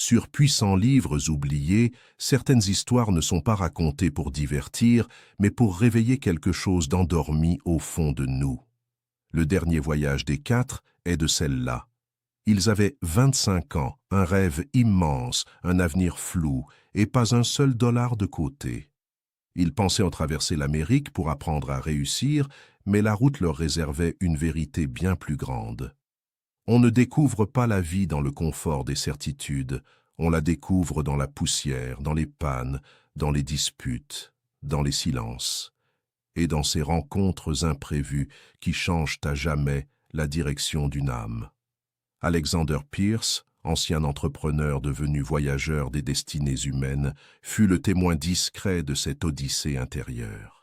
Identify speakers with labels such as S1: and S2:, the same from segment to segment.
S1: Sur puissants livres oubliés, certaines histoires ne sont pas racontées pour divertir, mais pour réveiller quelque chose d'endormi au fond de nous. Le dernier voyage des 4 est de celle-là. Ils avaient 25 ans, un rêve immense, un avenir flou, et pas un seul dollar de côté. Ils pensaient en traverser l'Amérique pour apprendre à réussir, mais la route leur réservait une vérité bien plus grande. On ne découvre pas la vie dans le confort des certitudes, on la découvre dans la poussière, dans les pannes, dans les disputes, dans les silences, et dans ces rencontres imprévues qui changent à jamais la direction d'une âme. Alexander Pierce, ancien entrepreneur devenu voyageur des destinées humaines, fut le témoin discret de cette odyssée intérieure.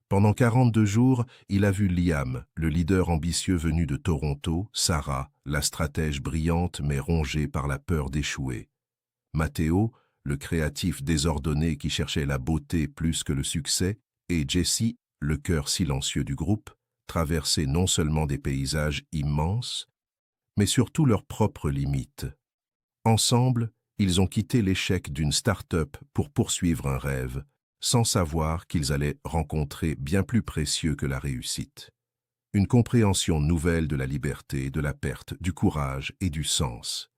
S1: Pendant 42 jours, il a vu Liam, le leader ambitieux venu de Toronto, Sarah, la stratège brillante mais rongée par la peur d'échouer, Matteo, le créatif désordonné qui cherchait la beauté plus que le succès, et Jesse, le cœur silencieux du groupe, traverser non seulement des paysages immenses, mais surtout leurs propres limites. Ensemble, ils ont quitté l'échec d'une start-up pour poursuivre un rêve, sans savoir qu'ils allaient rencontrer bien plus précieux que la réussite. Une compréhension nouvelle de la liberté, de la perte, du courage et du sens.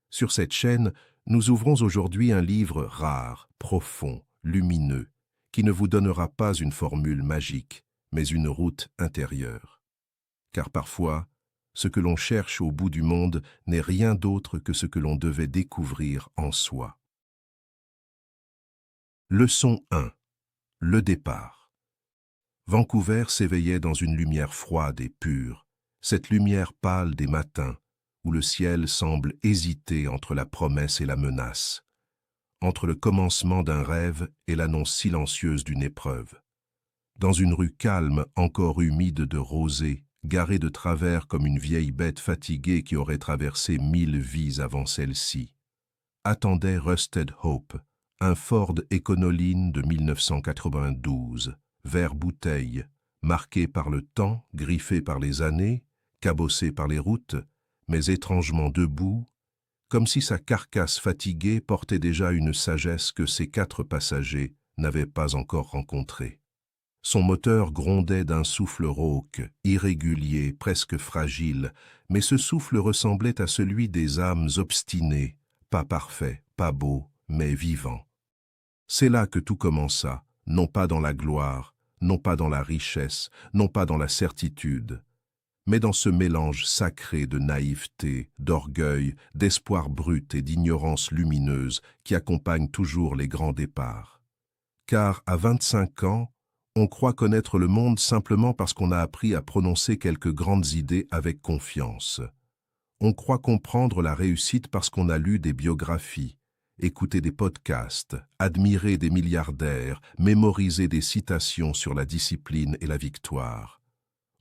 S1: Sur cette chaîne, nous ouvrons aujourd'hui un livre rare, profond, lumineux, qui ne vous donnera pas une formule magique, mais une route intérieure. Car parfois, ce que l'on cherche au bout du monde n'est rien d'autre que ce que l'on devait découvrir en soi. Leçon 1. Le départ. Vancouver s'éveillait dans une lumière froide et pure, cette lumière pâle des matins, où le ciel semble hésiter entre la promesse et la menace, entre le commencement d'un rêve et l'annonce silencieuse d'une épreuve. Dans une rue calme, encore humide de rosée, garée de travers comme une vieille bête fatiguée qui aurait traversé 1000 vies avant celle-ci, attendait Rusted Hope, un Ford Econoline de 1992, vert bouteille, marqué par le temps, griffé par les années, cabossé par les routes, mais étrangement debout, comme si sa carcasse fatiguée portait déjà une sagesse que ses 4 passagers n'avaient pas encore rencontrée. Son moteur grondait d'un souffle rauque, irrégulier, presque fragile, mais ce souffle ressemblait à celui des âmes obstinées, pas parfait, pas beau, mais vivant. C'est là que tout commença, non pas dans la gloire, non pas dans la richesse, non pas dans la certitude, mais dans ce mélange sacré de naïveté, d'orgueil, d'espoir brut et d'ignorance lumineuse qui accompagne toujours les grands départs. Car à 25 ans, on croit connaître le monde simplement parce qu'on a appris à prononcer quelques grandes idées avec confiance. On croit comprendre la réussite parce qu'on a lu des biographies, écouté des podcasts, admiré des milliardaires, mémorisé des citations sur la discipline et la victoire.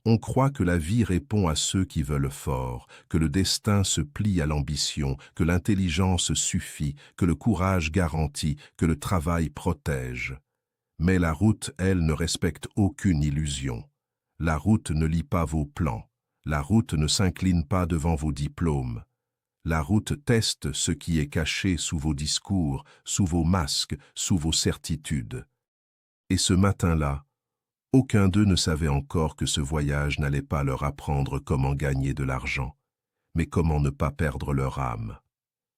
S1: On croit que la vie répond à ceux qui veulent fort, que le destin se plie à l'ambition, que l'intelligence suffit, que le courage garantit, que le travail protège. Mais la route, elle, ne respecte aucune illusion. La route ne lit pas vos plans. La route ne s'incline pas devant vos diplômes. La route teste ce qui est caché sous vos discours, sous vos masques, sous vos certitudes. Et ce matin-là, aucun d'eux ne savait encore que ce voyage n'allait pas leur apprendre comment gagner de l'argent, mais comment ne pas perdre leur âme.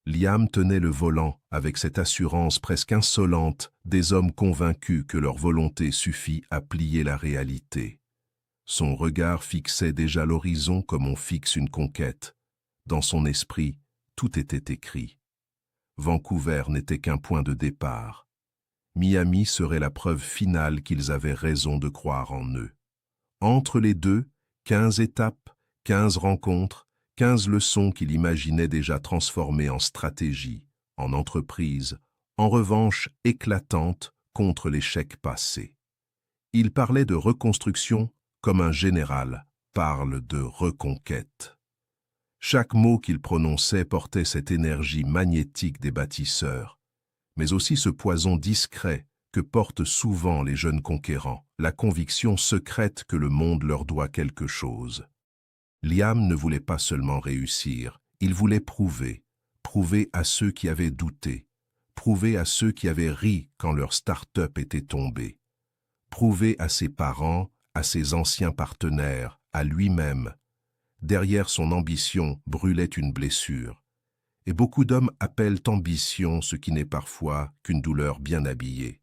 S1: Liam tenait le volant avec cette assurance presque insolente des hommes convaincus que leur volonté suffit à plier la réalité. Son regard fixait déjà l'horizon comme on fixe une conquête. Dans son esprit, tout était écrit. Vancouver n'était qu'un point de départ. Miami serait la preuve finale qu'ils avaient raison de croire en eux. Entre les deux, 15 étapes, 15 rencontres, 15 leçons qu'il imaginait déjà transformées en stratégie, en entreprise, en revanche éclatante contre l'échec passé. Il parlait de reconstruction comme un général parle de reconquête. Chaque mot qu'il prononçait portait cette énergie magnétique des bâtisseurs, mais aussi ce poison discret que portent souvent les jeunes conquérants, la conviction secrète que le monde leur doit quelque chose. Liam ne voulait pas seulement réussir, il voulait prouver prouver à ceux qui avaient douté, prouver à ceux qui avaient ri quand leur start-up était tombée, prouver à ses parents, à ses anciens partenaires, à lui-même. Derrière son ambition brûlait une blessure. Et beaucoup d'hommes appellent ambition ce qui n'est parfois qu'une douleur bien habillée.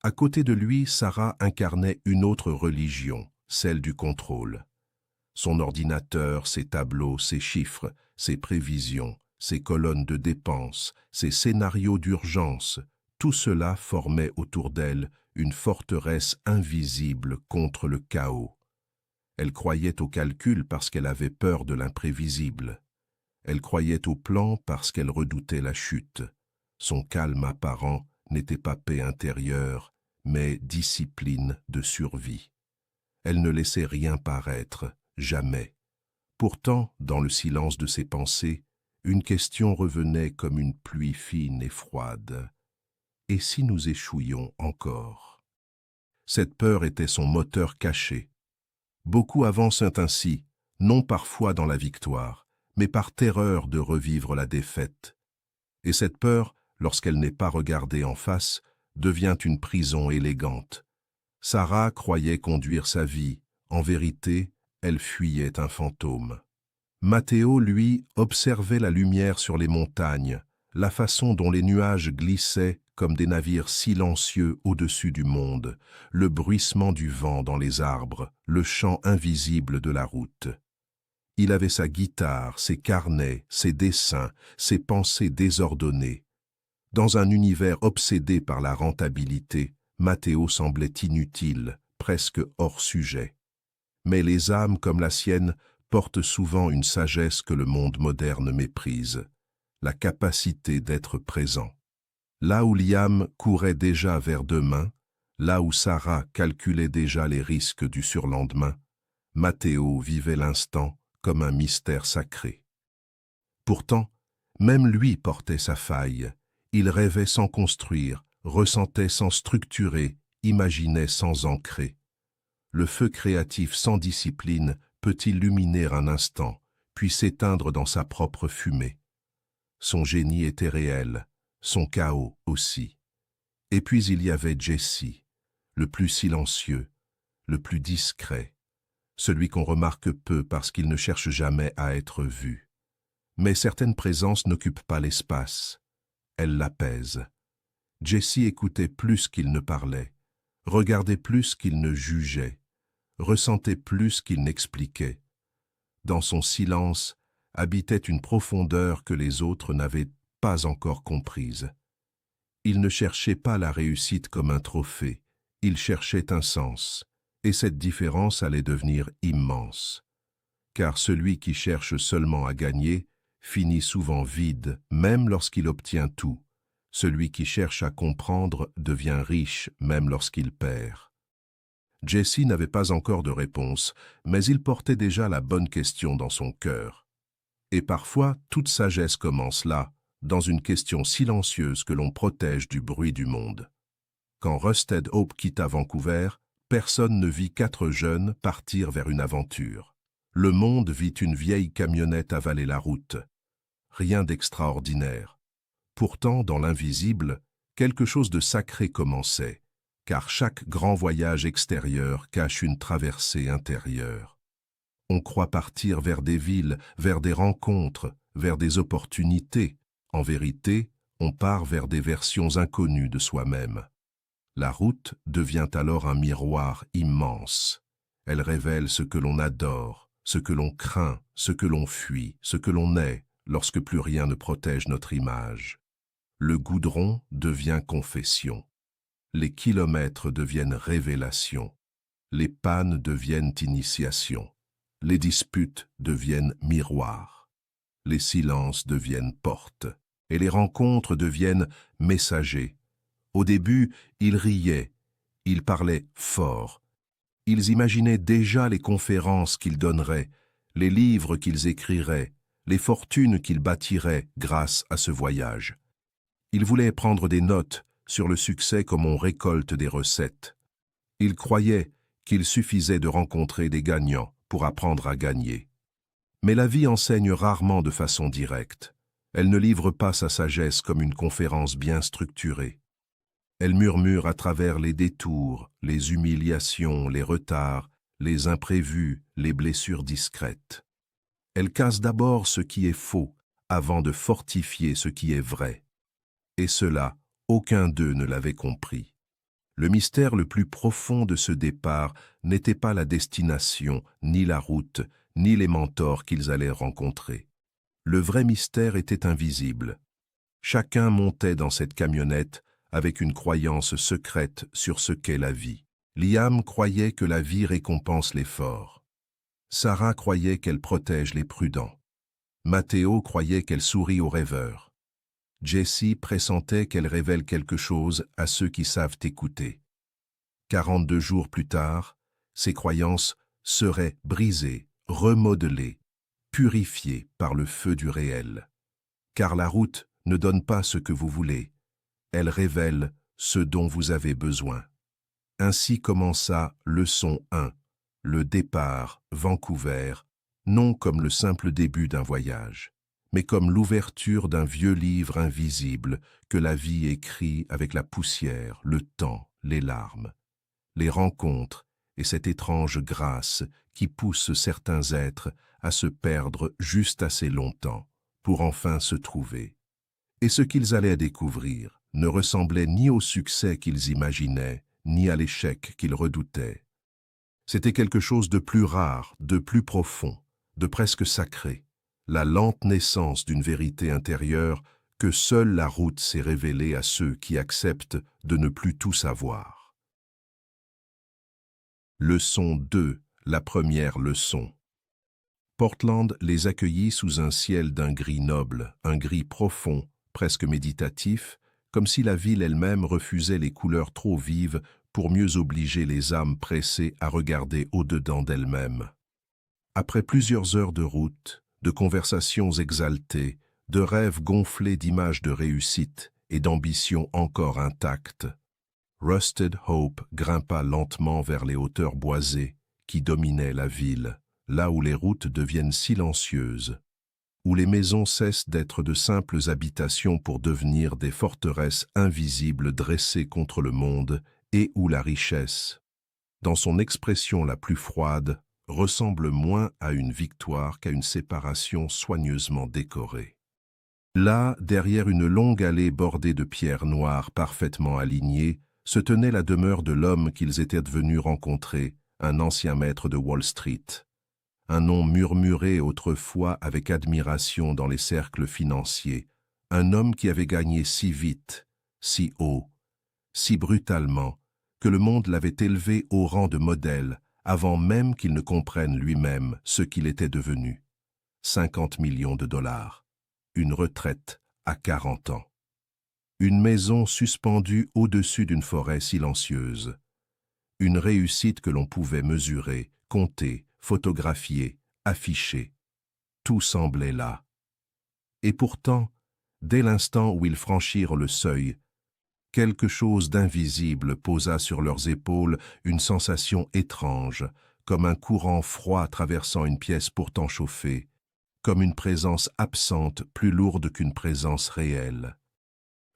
S1: À côté de lui, Sarah incarnait une autre religion, celle du contrôle. Son ordinateur, ses tableaux, ses chiffres, ses prévisions, ses colonnes de dépenses, ses scénarios d'urgence, tout cela formait autour d'elle une forteresse invisible contre le chaos. Elle croyait au calcul parce qu'elle avait peur de l'imprévisible. Elle croyait au plan parce qu'elle redoutait la chute. Son calme apparent n'était pas paix intérieure, mais discipline de survie. Elle ne laissait rien paraître, jamais. Pourtant, dans le silence de ses pensées, une question revenait comme une pluie fine et froide. Et si nous échouions encore? Cette peur était son moteur caché. Beaucoup avancent ainsi, non parfois dans la victoire, mais par terreur de revivre la défaite. Et cette peur, lorsqu'elle n'est pas regardée en face, devient une prison élégante. Sarah croyait conduire sa vie. En vérité, elle fuyait un fantôme. Matteo, lui, observait la lumière sur les montagnes, la façon dont les nuages glissaient comme des navires silencieux au-dessus du monde, le bruissement du vent dans les arbres, le chant invisible de la route. Il avait sa guitare, ses carnets, ses dessins, ses pensées désordonnées. Dans un univers obsédé par la rentabilité, Matteo semblait inutile, presque hors sujet. Mais les âmes comme la sienne portent souvent une sagesse que le monde moderne méprise, la capacité d'être présent. Là où Liam courait déjà vers demain, là où Sarah calculait déjà les risques du surlendemain, Matteo vivait l'instant comme un mystère sacré. Pourtant, même lui portait sa faille. Il rêvait sans construire, ressentait sans structurer, imaginait sans ancrer. Le feu créatif sans discipline peut illuminer un instant, puis s'éteindre dans sa propre fumée. Son génie était réel, son chaos aussi. Et puis il y avait Jesse, le plus silencieux, le plus discret, celui qu'on remarque peu parce qu'il ne cherche jamais à être vu. Mais certaines présences n'occupent pas l'espace. Elles l'apaisent. Jesse écoutait plus qu'il ne parlait, regardait plus qu'il ne jugeait, ressentait plus qu'il n'expliquait. Dans son silence habitait une profondeur que les autres n'avaient pas encore comprise. Il ne cherchait pas la réussite comme un trophée, il cherchait un sens, et cette différence allait devenir immense. Car celui qui cherche seulement à gagner finit souvent vide, même lorsqu'il obtient tout. Celui qui cherche à comprendre devient riche, même lorsqu'il perd. Jesse n'avait pas encore de réponse, mais il portait déjà la bonne question dans son cœur. Et parfois, toute sagesse commence là, dans une question silencieuse que l'on protège du bruit du monde. Quand Rusted Hope quitta Vancouver, personne ne vit 4 jeunes partir vers une aventure. Le monde vit une vieille camionnette avaler la route. Rien d'extraordinaire. Pourtant, dans l'invisible, quelque chose de sacré commençait, car chaque grand voyage extérieur cache une traversée intérieure. On croit partir vers des villes, vers des rencontres, vers des opportunités. En vérité, on part vers des versions inconnues de soi-même. La route devient alors un miroir immense. Elle révèle ce que l'on adore, ce que l'on craint, ce que l'on fuit, ce que l'on est, lorsque plus rien ne protège notre image. Le goudron devient confession. Les kilomètres deviennent révélation. Les pannes deviennent initiation. Les disputes deviennent miroirs. Les silences deviennent portes. Et les rencontres deviennent messagers. Au début, ils riaient, ils parlaient fort. Ils imaginaient déjà les conférences qu'ils donneraient, les livres qu'ils écriraient, les fortunes qu'ils bâtiraient grâce à ce voyage. Ils voulaient prendre des notes sur le succès comme on récolte des recettes. Ils croyaient qu'il suffisait de rencontrer des gagnants pour apprendre à gagner. Mais la vie enseigne rarement de façon directe. Elle ne livre pas sa sagesse comme une conférence bien structurée. Elle murmure à travers les détours, les humiliations, les retards, les imprévus, les blessures discrètes. Elle casse d'abord ce qui est faux, avant de fortifier ce qui est vrai. Et cela, aucun d'eux ne l'avait compris. Le mystère le plus profond de ce départ n'était pas la destination, ni la route, ni les mentors qu'ils allaient rencontrer. Le vrai mystère était invisible. Chacun montait dans cette camionnette avec une croyance secrète sur ce qu'est la vie. Liam croyait que la vie récompense l'effort. Sarah croyait qu'elle protège les prudents. Matteo croyait qu'elle sourit aux rêveurs. Jessie pressentait qu'elle révèle quelque chose à ceux qui savent écouter. 42 jours plus tard, ces croyances seraient brisées, remodelées, purifiées par le feu du réel. Car la route ne donne pas ce que vous voulez, elle révèle ce dont vous avez besoin. Ainsi commença leçon 1, le départ, Vancouver, non comme le simple début d'un voyage, mais comme l'ouverture d'un vieux livre invisible que la vie écrit avec la poussière, le temps, les larmes, les rencontres et cette étrange grâce qui pousse certains êtres à se perdre juste assez longtemps pour enfin se trouver. Et ce qu'ils allaient découvrir ne ressemblait ni au succès qu'ils imaginaient, ni à l'échec qu'ils redoutaient. C'était quelque chose de plus rare, de plus profond, de presque sacré, la lente naissance d'une vérité intérieure que seule la route s'est révélée à ceux qui acceptent de ne plus tout savoir. Leçon 2, la première leçon. Portland les accueillit sous un ciel d'un gris noble, un gris profond, presque méditatif, comme si la ville elle-même refusait les couleurs trop vives pour mieux obliger les âmes pressées à regarder au-dedans d'elles-mêmes. Après plusieurs heures de route, de conversations exaltées, de rêves gonflés d'images de réussite et d'ambitions encore intactes, Rusted Hope grimpa lentement vers les hauteurs boisées qui dominaient la ville, là où les routes deviennent silencieuses, où les maisons cessent d'être de simples habitations pour devenir des forteresses invisibles dressées contre le monde et où la richesse, dans son expression la plus froide, ressemble moins à une victoire qu'à une séparation soigneusement décorée. Là, derrière une longue allée bordée de pierres noires parfaitement alignées, se tenait la demeure de l'homme qu'ils étaient venus rencontrer, un ancien maître de Wall Street. Un nom murmuré autrefois avec admiration dans les cercles financiers, un homme qui avait gagné si vite, si haut, si brutalement, que le monde l'avait élevé au rang de modèle avant même qu'il ne comprenne lui-même ce qu'il était devenu. 50 millions de dollars, une retraite à 40 ans. Une maison suspendue au-dessus d'une forêt silencieuse. Une réussite que l'on pouvait mesurer, compter, photographier, afficher. Tout semblait là. Et pourtant, dès l'instant où ils franchirent le seuil, quelque chose d'invisible posa sur leurs épaules une sensation étrange, comme un courant froid traversant une pièce pourtant chauffée, comme une présence absente plus lourde qu'une présence réelle.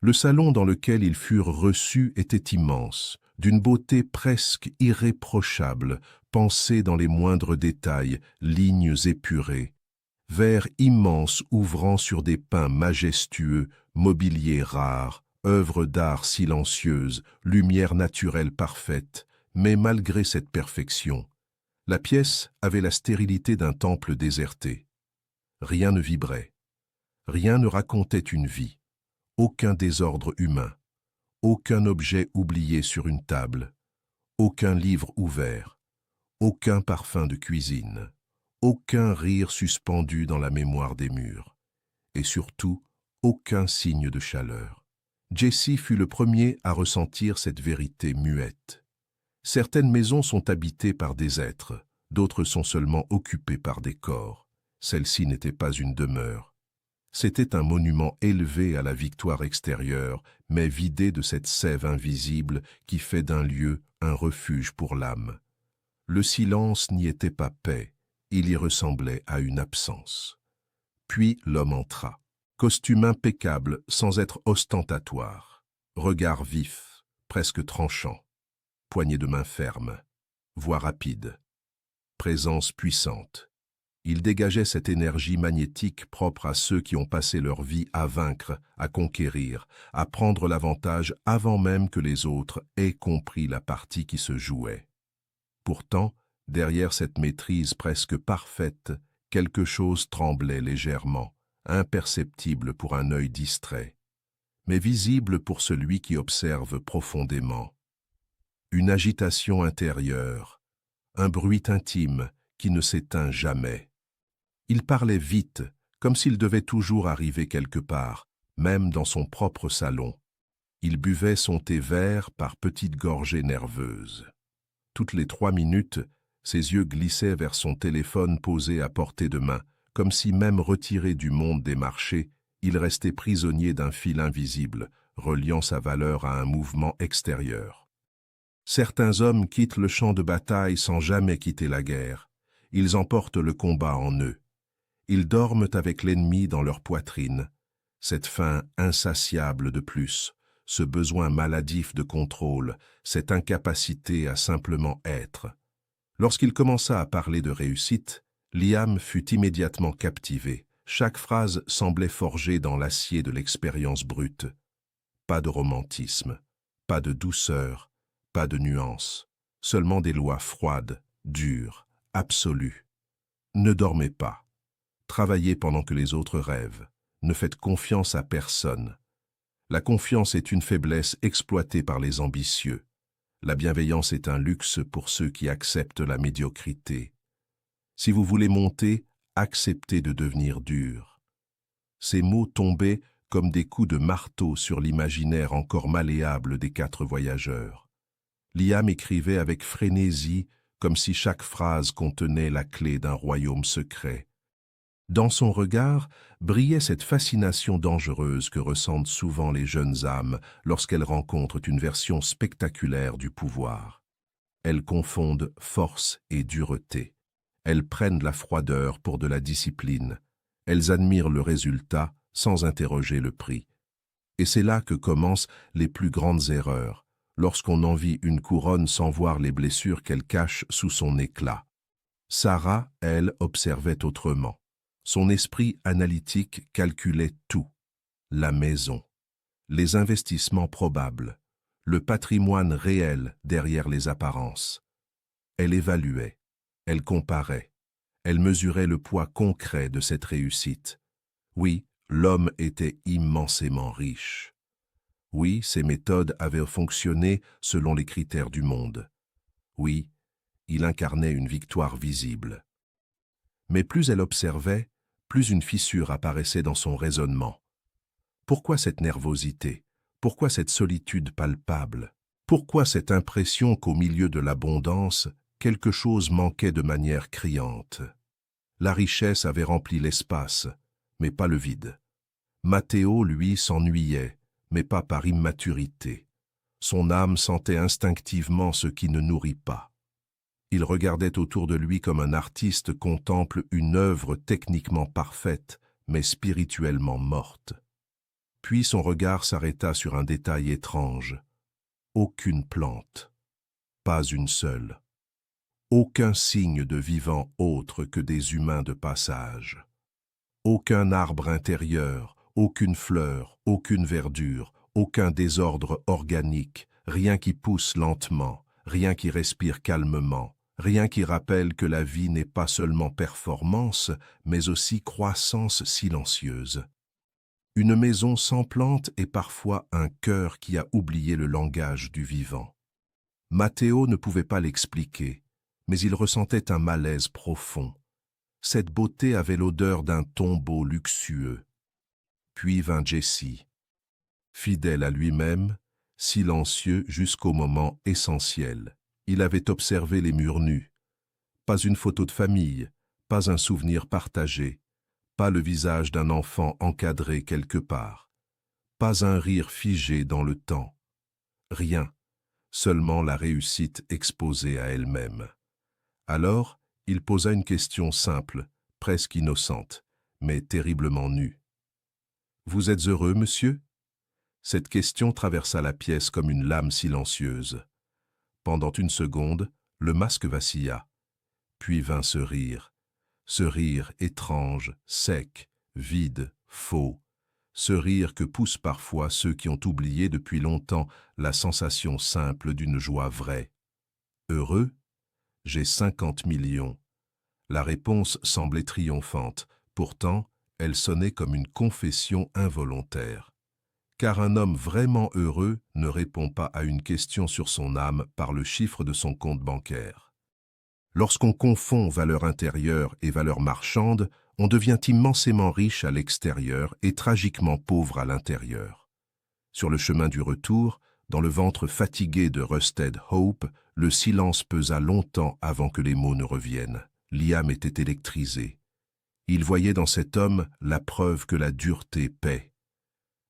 S1: Le salon dans lequel ils furent reçus était immense, d'une beauté presque irréprochable, pensée dans les moindres détails, lignes épurées. Verres immenses ouvrant sur des pins majestueux, mobilier rare, œuvres d'art silencieuses, lumière naturelle parfaite, mais malgré cette perfection, la pièce avait la stérilité d'un temple déserté. Rien ne vibrait, rien ne racontait une vie. Aucun désordre humain, aucun objet oublié sur une table, aucun livre ouvert, aucun parfum de cuisine, aucun rire suspendu dans la mémoire des murs, et surtout, aucun signe de chaleur. Jessie fut le premier à ressentir cette vérité muette. Certaines maisons sont habitées par des êtres, d'autres sont seulement occupées par des corps. Celle-ci n'était pas une demeure. C'était un monument élevé à la victoire extérieure, mais vidé de cette sève invisible qui fait d'un lieu un refuge pour l'âme. Le silence n'y était pas paix, il y ressemblait à une absence. Puis l'homme entra. Costume impeccable sans être ostentatoire. Regard vif, presque tranchant. Poignée de main ferme. Voix rapide. Présence puissante. Il dégageait cette énergie magnétique propre à ceux qui ont passé leur vie à vaincre, à conquérir, à prendre l'avantage avant même que les autres aient compris la partie qui se jouait. Pourtant, derrière cette maîtrise presque parfaite, quelque chose tremblait légèrement, imperceptible pour un œil distrait, mais visible pour celui qui observe profondément. Une agitation intérieure, un bruit intime qui ne s'éteint jamais. Il parlait vite, comme s'il devait toujours arriver quelque part, même dans son propre salon. Il buvait son thé vert par petites gorgées nerveuses. Toutes les 3 minutes, ses yeux glissaient vers son téléphone posé à portée de main, comme si même retiré du monde des marchés, il restait prisonnier d'un fil invisible, reliant sa valeur à un mouvement extérieur. Certains hommes quittent le champ de bataille sans jamais quitter la guerre. Ils emportent le combat en eux. Ils dorment avec l'ennemi dans leur poitrine. Cette faim insatiable de plus, ce besoin maladif de contrôle, cette incapacité à simplement être. Lorsqu'il commença à parler de réussite, Liam fut immédiatement captivé. Chaque phrase semblait forgée dans l'acier de l'expérience brute. Pas de romantisme, pas de douceur, pas de nuance, seulement des lois froides, dures, absolues. Ne dormez pas. Travaillez pendant que les autres rêvent. Ne faites confiance à personne. La confiance est une faiblesse exploitée par les ambitieux. La bienveillance est un luxe pour ceux qui acceptent la médiocrité. Si vous voulez monter, acceptez de devenir dur. Ces mots tombaient comme des coups de marteau sur l'imaginaire encore malléable des 4 voyageurs. Liam écrivait avec frénésie, comme si chaque phrase contenait la clé d'un royaume secret. Dans son regard brillait cette fascination dangereuse que ressentent souvent les jeunes âmes lorsqu'elles rencontrent une version spectaculaire du pouvoir. Elles confondent force et dureté. Elles prennent la froideur pour de la discipline. Elles admirent le résultat sans interroger le prix. Et c'est là que commencent les plus grandes erreurs, lorsqu'on envie une couronne sans voir les blessures qu'elle cache sous son éclat. Sarah, elle, observait autrement. Son esprit analytique calculait tout. La maison, les investissements probables, le patrimoine réel derrière les apparences. Elle évaluait, elle comparait, elle mesurait le poids concret de cette réussite. Oui, l'homme était immensément riche. Oui, ses méthodes avaient fonctionné selon les critères du monde. Oui, il incarnait une victoire visible. Mais plus elle observait, plus une fissure apparaissait dans son raisonnement. Pourquoi cette nervosité? Pourquoi cette solitude palpable? Pourquoi cette impression qu'au milieu de l'abondance, quelque chose manquait de manière criante? La richesse avait rempli l'espace, mais pas le vide. Matteo, lui, s'ennuyait, mais pas par immaturité. Son âme sentait instinctivement ce qui ne nourrit pas. Il regardait autour de lui comme un artiste contemple une œuvre techniquement parfaite, mais spirituellement morte. Puis son regard s'arrêta sur un détail étrange. Aucune plante, pas une seule. Aucun signe de vivant autre que des humains de passage. Aucun arbre intérieur, aucune fleur, aucune verdure, aucun désordre organique, rien qui pousse lentement, rien qui respire calmement. Rien qui rappelle que la vie n'est pas seulement performance, mais aussi croissance silencieuse. Une maison sans plantes est parfois un cœur qui a oublié le langage du vivant. Matteo ne pouvait pas l'expliquer, mais il ressentait un malaise profond. Cette beauté avait l'odeur d'un tombeau luxueux. Puis vint Jesse, fidèle à lui-même, silencieux jusqu'au moment essentiel. Il avait observé les murs nus. Pas une photo de famille, pas un souvenir partagé, pas le visage d'un enfant encadré quelque part, pas un rire figé dans le temps. Rien, seulement la réussite exposée à elle-même. Alors, il posa une question simple, presque innocente, mais terriblement nue. Vous êtes heureux, monsieur? Cette question traversa la pièce comme une lame silencieuse. Pendant une seconde, le masque vacilla, puis vint ce rire étrange, sec, vide, faux, ce rire que poussent parfois ceux qui ont oublié depuis longtemps la sensation simple d'une joie vraie. Heureux? J'ai 50 millions. La réponse semblait triomphante, pourtant, elle sonnait comme une confession involontaire. Car un homme vraiment heureux ne répond pas à une question sur son âme par le chiffre de son compte bancaire. Lorsqu'on confond valeur intérieure et valeur marchande, on devient immensément riche à l'extérieur et tragiquement pauvre à l'intérieur. Sur le chemin du retour, dans le ventre fatigué de Rusted Hope, le silence pesa longtemps avant que les mots ne reviennent. Liam était électrisé. Il voyait dans cet homme la preuve que la dureté paie.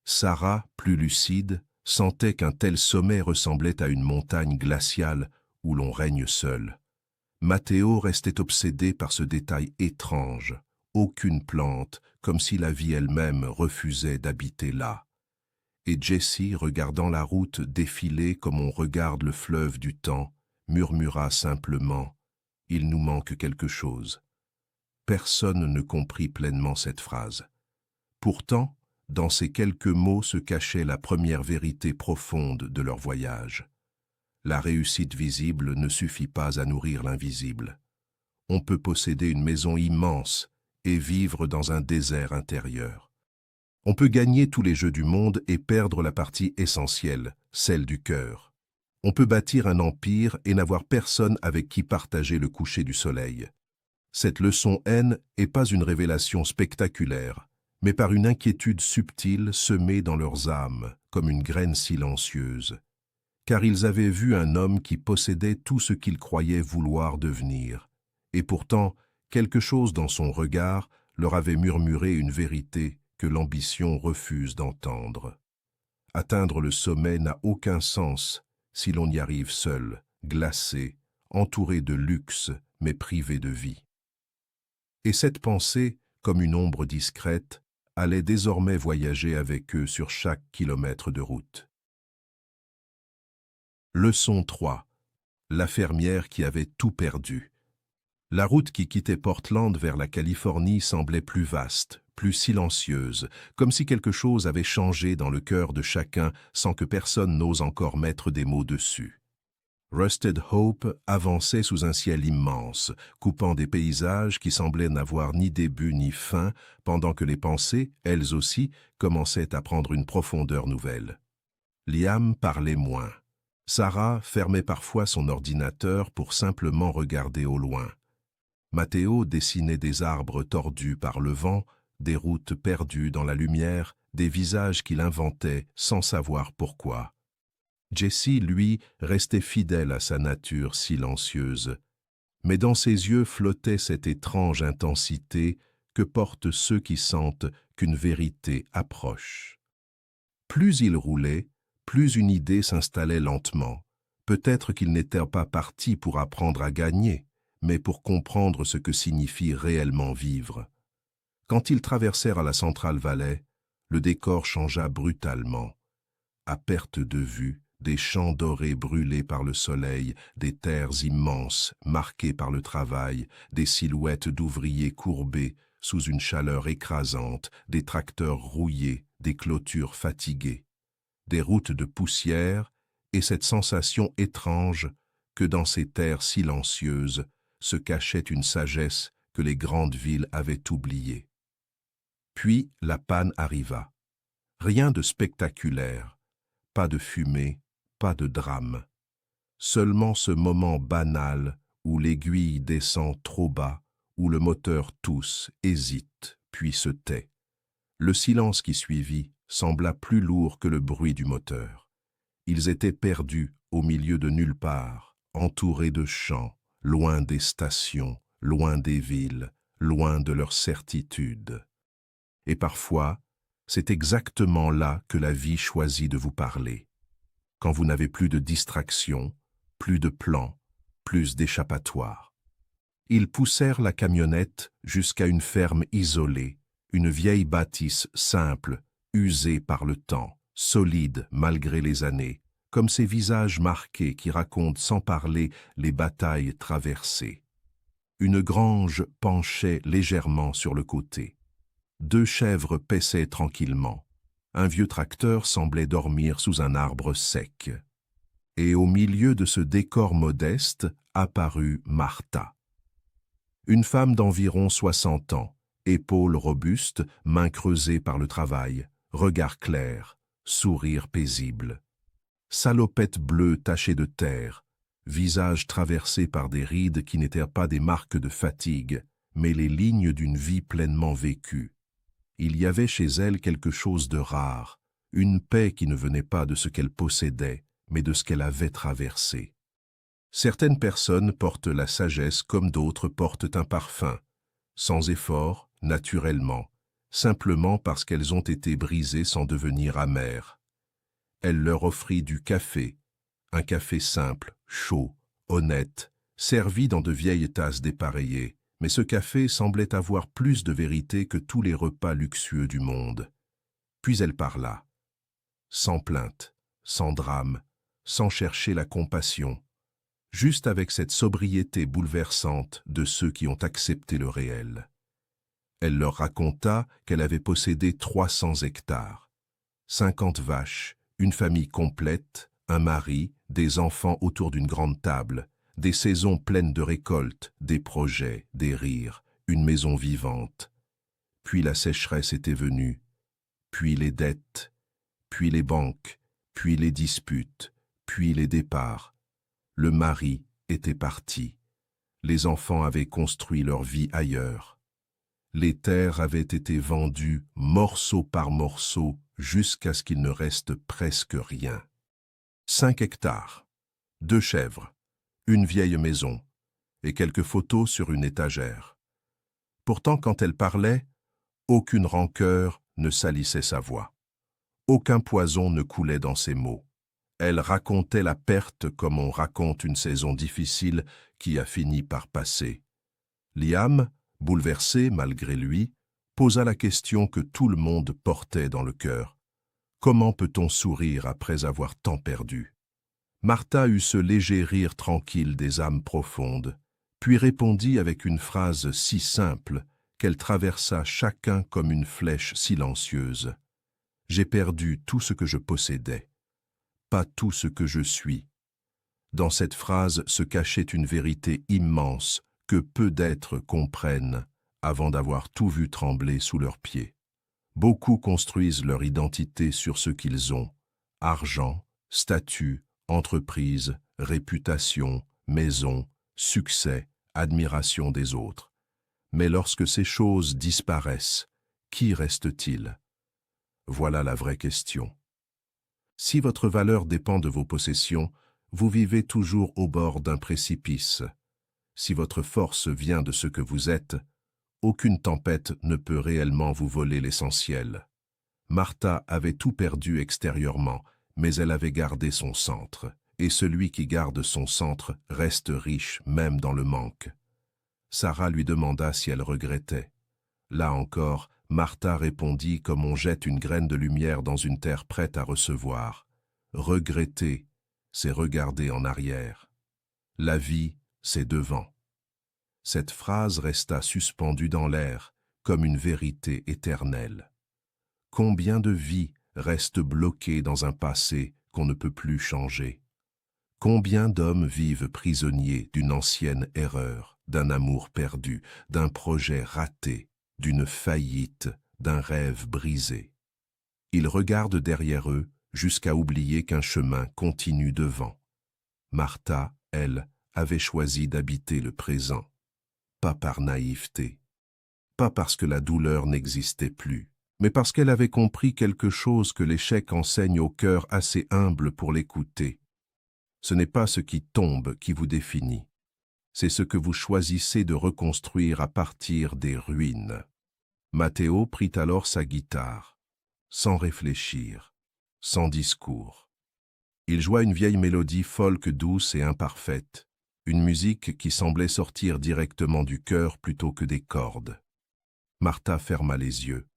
S1: Sarah, plus lucide, sentait qu'un tel sommet ressemblait à une montagne glaciale où l'on règne seul. Matteo restait obsédé par ce détail étrange. Aucune plante, comme si la vie elle-même refusait d'habiter là. Et Jessie, regardant la route défiler comme on regarde le fleuve du temps, murmura simplement « Il nous manque quelque chose ». Personne ne comprit pleinement cette phrase. Pourtant, dans ces quelques mots se cachait la première vérité profonde de leur voyage. La réussite visible ne suffit pas à nourrir l'invisible. On peut posséder une maison immense et vivre dans un désert intérieur. On peut gagner tous les jeux du monde et perdre la partie essentielle, celle du cœur. On peut bâtir un empire et n'avoir personne avec qui partager le coucher du soleil. Cette leçon N n'est pas une révélation spectaculaire, mais par une inquiétude subtile semée dans leurs âmes, comme une graine silencieuse. Car ils avaient vu un homme qui possédait tout ce qu'ils croyaient vouloir devenir, et pourtant, quelque chose dans son regard leur avait murmuré une vérité que l'ambition refuse d'entendre. Atteindre le sommet n'a aucun sens si l'on y arrive seul, glacé, entouré de luxe, mais privé de vie. Et cette pensée, comme une ombre discrète, allait désormais voyager avec eux sur chaque kilomètre de route. Leçon 3. La fermière qui avait tout perdu. La route qui quittait Portland vers la Californie semblait plus vaste, plus silencieuse, comme si quelque chose avait changé dans le cœur de chacun sans que personne n'ose encore mettre des mots dessus. Rusted Hope avançait sous un ciel immense, coupant des paysages qui semblaient n'avoir ni début ni fin, pendant que les pensées, elles aussi, commençaient à prendre une profondeur nouvelle. Liam parlait moins. Sarah fermait parfois son ordinateur pour simplement regarder au loin. Matteo dessinait des arbres tordus par le vent, des routes perdues dans la lumière, des visages qu'il inventait sans savoir pourquoi. Jessie, lui, restait fidèle à sa nature silencieuse. Mais dans ses yeux flottait cette étrange intensité que portent ceux qui sentent qu'une vérité approche. Plus il roulait, plus une idée s'installait lentement. Peut-être qu'il n'était pas parti pour apprendre à gagner, mais pour comprendre ce que signifie réellement vivre. Quand ils traversèrent à la Central Valley, le décor changea brutalement. À perte de vue, des champs dorés brûlés par le soleil, des terres immenses marquées par le travail, des silhouettes d'ouvriers courbés sous une chaleur écrasante, des tracteurs rouillés, des clôtures fatiguées, des routes de poussière et cette sensation étrange que dans ces terres silencieuses se cachait une sagesse que les grandes villes avaient oubliée. Puis la panne arriva. Rien de spectaculaire, pas de fumée, pas de drame. Seulement ce moment banal où l'aiguille descend trop bas, où le moteur tousse, hésite, puis se tait. Le silence qui suivit sembla plus lourd que le bruit du moteur. Ils étaient perdus au milieu de nulle part, entourés de champs, loin des stations, loin des villes, loin de leurs certitudes. Et parfois, c'est exactement là que la vie choisit de vous parler. Quand vous n'avez plus de distraction, plus de plans, plus d'échappatoire. Ils poussèrent la camionnette jusqu'à une ferme isolée, une vieille bâtisse simple, usés par le temps, solides malgré les années, comme ces visages marqués qui racontent sans parler les batailles traversées. Une grange penchait légèrement sur le côté. 2 chèvres paissaient tranquillement. Un vieux tracteur semblait dormir sous un arbre sec. Et au milieu de ce décor modeste apparut Martha. Une femme d'environ 60 ans, épaules robustes, mains creusées par le travail, regard clair, sourire paisible. Salopette bleue tachée de terre, visage traversé par des rides qui n'étaient pas des marques de fatigue, mais les lignes d'une vie pleinement vécue. Il y avait chez elle quelque chose de rare, une paix qui ne venait pas de ce qu'elle possédait, mais de ce qu'elle avait traversé. Certaines personnes portent la sagesse comme d'autres portent un parfum, sans effort, naturellement, simplement parce qu'elles ont été brisées sans devenir amères. Elle leur offrit du café, un café simple, chaud, honnête, servi dans de vieilles tasses dépareillées, mais ce café semblait avoir plus de vérité que tous les repas luxueux du monde. Puis elle parla, sans plainte, sans drame, sans chercher la compassion, juste avec cette sobriété bouleversante de ceux qui ont accepté le réel. Elle leur raconta qu'elle avait possédé 300 hectares, 50 vaches, une famille complète, un mari, des enfants autour d'une grande table, des saisons pleines de récoltes, des projets, des rires, une maison vivante. Puis la sécheresse était venue, puis les dettes, puis les banques, puis les disputes, puis les départs. Le mari était parti. Les enfants avaient construit leur vie ailleurs. Les terres avaient été vendues morceau par morceau jusqu'à ce qu'il ne reste presque rien. 5 hectares, 2 chèvres, une vieille maison et quelques photos sur une étagère. Pourtant, quand elle parlait, aucune rancœur ne salissait sa voix. Aucun poison ne coulait dans ses mots. Elle racontait la perte comme on raconte une saison difficile qui a fini par passer. Liam, bouleversé malgré lui, posa la question que tout le monde portait dans le cœur. Comment peut-on sourire après avoir tant perdu? Martha eut ce léger rire tranquille des âmes profondes, puis répondit avec une phrase si simple qu'elle traversa chacun comme une flèche silencieuse. « J'ai perdu tout ce que je possédais, pas tout ce que je suis. » Dans cette phrase se cachait une vérité immense que peu d'êtres comprennent avant d'avoir tout vu trembler sous leurs pieds. Beaucoup construisent leur identité sur ce qu'ils ont, argent, statut, entreprise, réputation, maison, succès, admiration des autres. Mais lorsque ces choses disparaissent, qui reste-t-il? Voilà la vraie question. Si votre valeur dépend de vos possessions, vous vivez toujours au bord d'un précipice. Si votre force vient de ce que vous êtes, aucune tempête ne peut réellement vous voler l'essentiel. Martha avait tout perdu extérieurement, mais elle avait gardé son centre, et celui qui garde son centre reste riche même dans le manque. Sarah lui demanda si elle regrettait. Là encore, Martha répondit comme on jette une graine de lumière dans une terre prête à recevoir. Regretter, c'est regarder en arrière. La vie, c'est devant. Cette phrase resta suspendue dans l'air, comme une vérité éternelle. Combien de vies restent bloquées dans un passé qu'on ne peut plus changer? Combien d'hommes vivent prisonniers d'une ancienne erreur, d'un amour perdu, d'un projet raté, d'une faillite, d'un rêve brisé? Ils regardent derrière eux jusqu'à oublier qu'un chemin continue devant. Martha, elle, avait choisi d'habiter le présent, pas par naïveté, pas parce que la douleur n'existait plus, mais parce qu'elle avait compris quelque chose que l'échec enseigne au cœur assez humble pour l'écouter. Ce n'est pas ce qui tombe qui vous définit, c'est ce que vous choisissez de reconstruire à partir des ruines. Matteo prit alors sa guitare, sans réfléchir, sans discours. Il joua une vieille mélodie folk douce et imparfaite, une musique qui semblait sortir directement du cœur plutôt que des cordes. Martha ferma les yeux.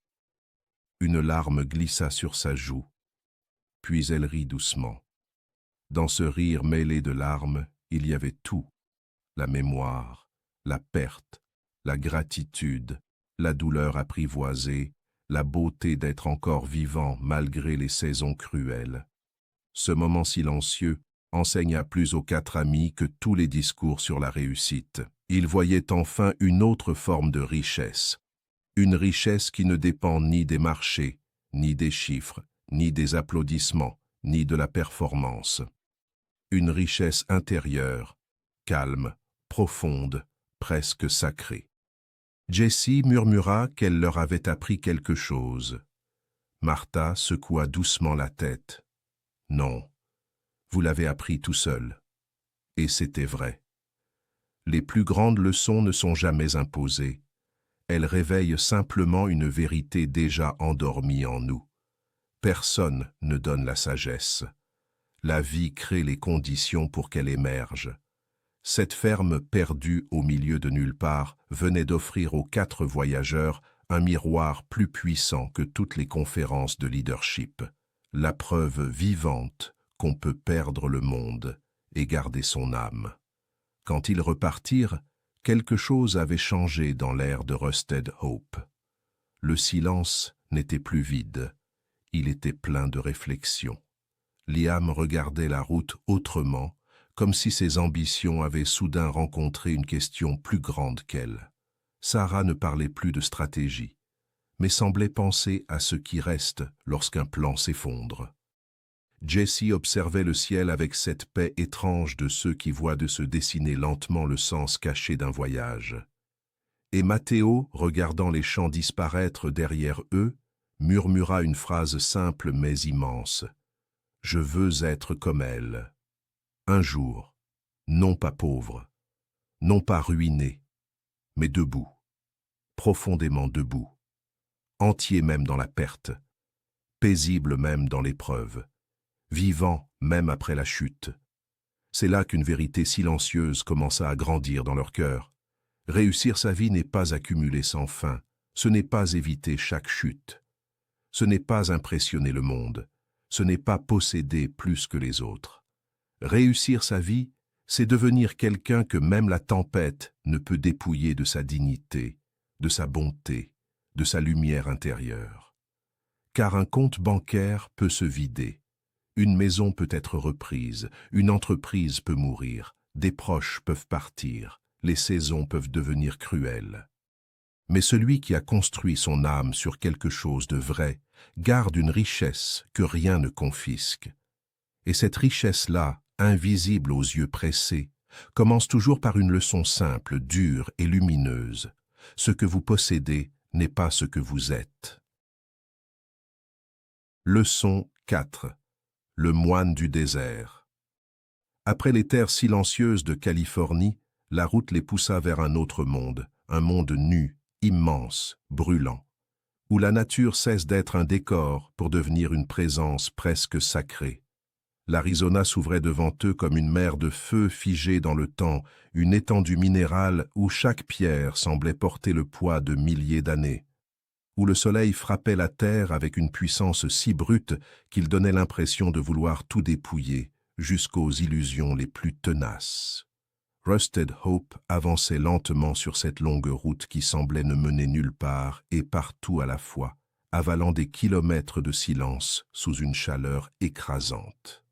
S1: Une larme glissa sur sa joue. Puis elle rit doucement. Dans ce rire mêlé de larmes, il y avait tout. La mémoire, la perte, la gratitude, la douleur apprivoisée, la beauté d'être encore vivant malgré les saisons cruelles. Ce moment silencieux enseigna plus aux quatre amis que tous les discours sur la réussite. Ils voyaient enfin une autre forme de richesse. Une richesse qui ne dépend ni des marchés, ni des chiffres, ni des applaudissements, ni de la performance. Une richesse intérieure, calme, profonde, presque sacrée. Jessie murmura qu'elle leur avait appris quelque chose. Martha secoua doucement la tête. Non, vous l'avez appris tout seul. Et c'était vrai. Les plus grandes leçons ne sont jamais imposées. Elles réveillent simplement une vérité déjà endormie en nous. Personne ne donne la sagesse. La vie crée les conditions pour qu'elle émerge. Cette ferme perdue au milieu de nulle part venait d'offrir aux quatre voyageurs un miroir plus puissant que toutes les conférences de leadership. La preuve vivante qu'on peut perdre le monde et garder son âme. Quand ils repartirent, quelque chose avait changé dans l'air de Rusted Hope. Le silence n'était plus vide, il était plein de réflexion. Liam regardait la route autrement, comme si ses ambitions avaient soudain rencontré une question plus grande qu'elle. Sarah ne parlait plus de stratégie, mais semblait penser à ce qui reste lorsqu'un plan s'effondre. Jessie observait le ciel avec cette paix étrange de ceux qui voient de se dessiner lentement le sens caché d'un voyage. Et Matteo, regardant les champs disparaître derrière eux, murmura une phrase simple mais immense. « Je veux être comme elle. » Un jour, non pas pauvre, non pas ruiné, mais debout, profondément debout, entier même dans la perte, paisible même dans l'épreuve, vivant même après la chute. C'est là qu'une vérité silencieuse commença à grandir dans leur cœur. Réussir sa vie n'est pas accumuler sans fin, ce n'est pas éviter chaque chute, ce n'est pas impressionner le monde, ce n'est pas posséder plus que les autres. Réussir sa vie, c'est devenir quelqu'un que même la tempête ne peut dépouiller de sa dignité, de sa bonté, de sa lumière intérieure. Car un compte bancaire peut se vider, une maison peut être reprise, une entreprise peut mourir, des proches peuvent partir, les saisons peuvent devenir cruelles. Mais celui qui a construit son âme sur quelque chose de vrai garde une richesse que rien ne confisque. Et cette richesse-là, invisible aux yeux pressés, commence toujours par une leçon simple, dure et lumineuse. Ce que vous possédez n'est pas ce que vous êtes. Leçon 4. Le moine du désert. Après les terres silencieuses de Californie, la route les poussa vers un autre monde, un monde nu, immense, brûlant, où la nature cesse d'être un décor pour devenir une présence presque sacrée. L'Arizona s'ouvrait devant eux comme une mer de feu figée dans le temps, une étendue minérale où chaque pierre semblait porter le poids de milliers d'années, où le soleil frappait la terre avec une puissance si brute qu'il donnait l'impression de vouloir tout dépouiller, jusqu'aux illusions les plus tenaces. Rusted Hope avançait lentement sur cette longue route qui semblait ne mener nulle part et partout à la fois, avalant des kilomètres de silence sous une chaleur écrasante.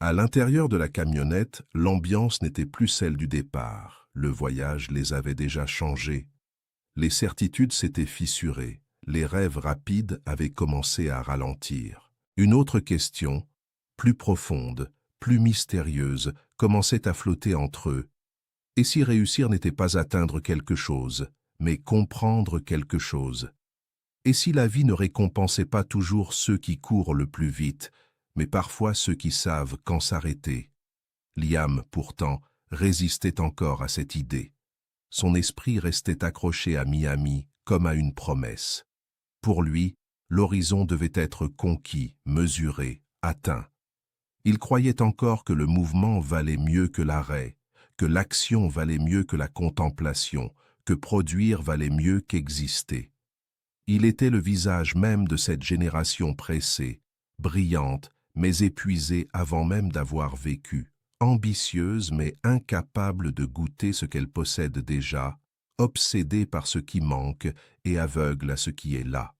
S1: À l'intérieur de la camionnette, l'ambiance n'était plus celle du départ. Le voyage les avait déjà changés. Les certitudes s'étaient fissurées. Les rêves rapides avaient commencé à ralentir. Une autre question, plus profonde, plus mystérieuse, commençait à flotter entre eux. Et si réussir n'était pas atteindre quelque chose, mais comprendre quelque chose? Et si la vie ne récompensait pas toujours ceux qui courent le plus vite, mais parfois ceux qui savent quand s'arrêter? Liam, pourtant, résistait encore à cette idée. Son esprit restait accroché à Miami comme à une promesse. Pour lui, l'horizon devait être conquis, mesuré, atteint. Il croyait encore que le mouvement valait mieux que l'arrêt, que l'action valait mieux que la contemplation, que produire valait mieux qu'exister. Il était le visage même de cette génération pressée, brillante, mais épuisée avant même d'avoir vécu, ambitieuse mais incapable de goûter ce qu'elle possède déjà, obsédée par ce qui manque et aveugle à ce qui est là.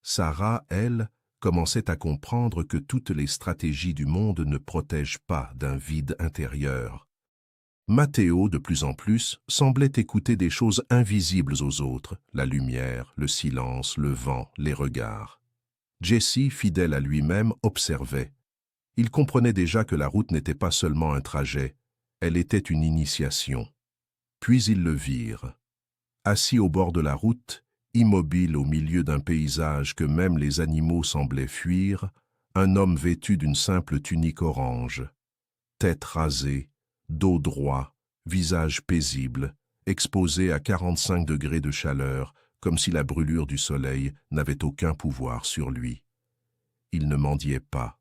S1: Sarah, elle, commençait à comprendre que toutes les stratégies du monde ne protègent pas d'un vide intérieur. Matteo, de plus en plus, semblait écouter des choses invisibles aux autres, la lumière, le silence, le vent, les regards. Jesse, fidèle à lui-même, observait. Il comprenait déjà que la route n'était pas seulement un trajet, elle était une initiation. Puis ils le virent. Assis au bord de la route, immobile au milieu d'un paysage que même les animaux semblaient fuir, un homme vêtu d'une simple tunique orange. Tête rasée, dos droit, visage paisible, exposé à 45 degrés de chaleur, comme si la brûlure du soleil n'avait aucun pouvoir sur lui. Il ne mendiait pas,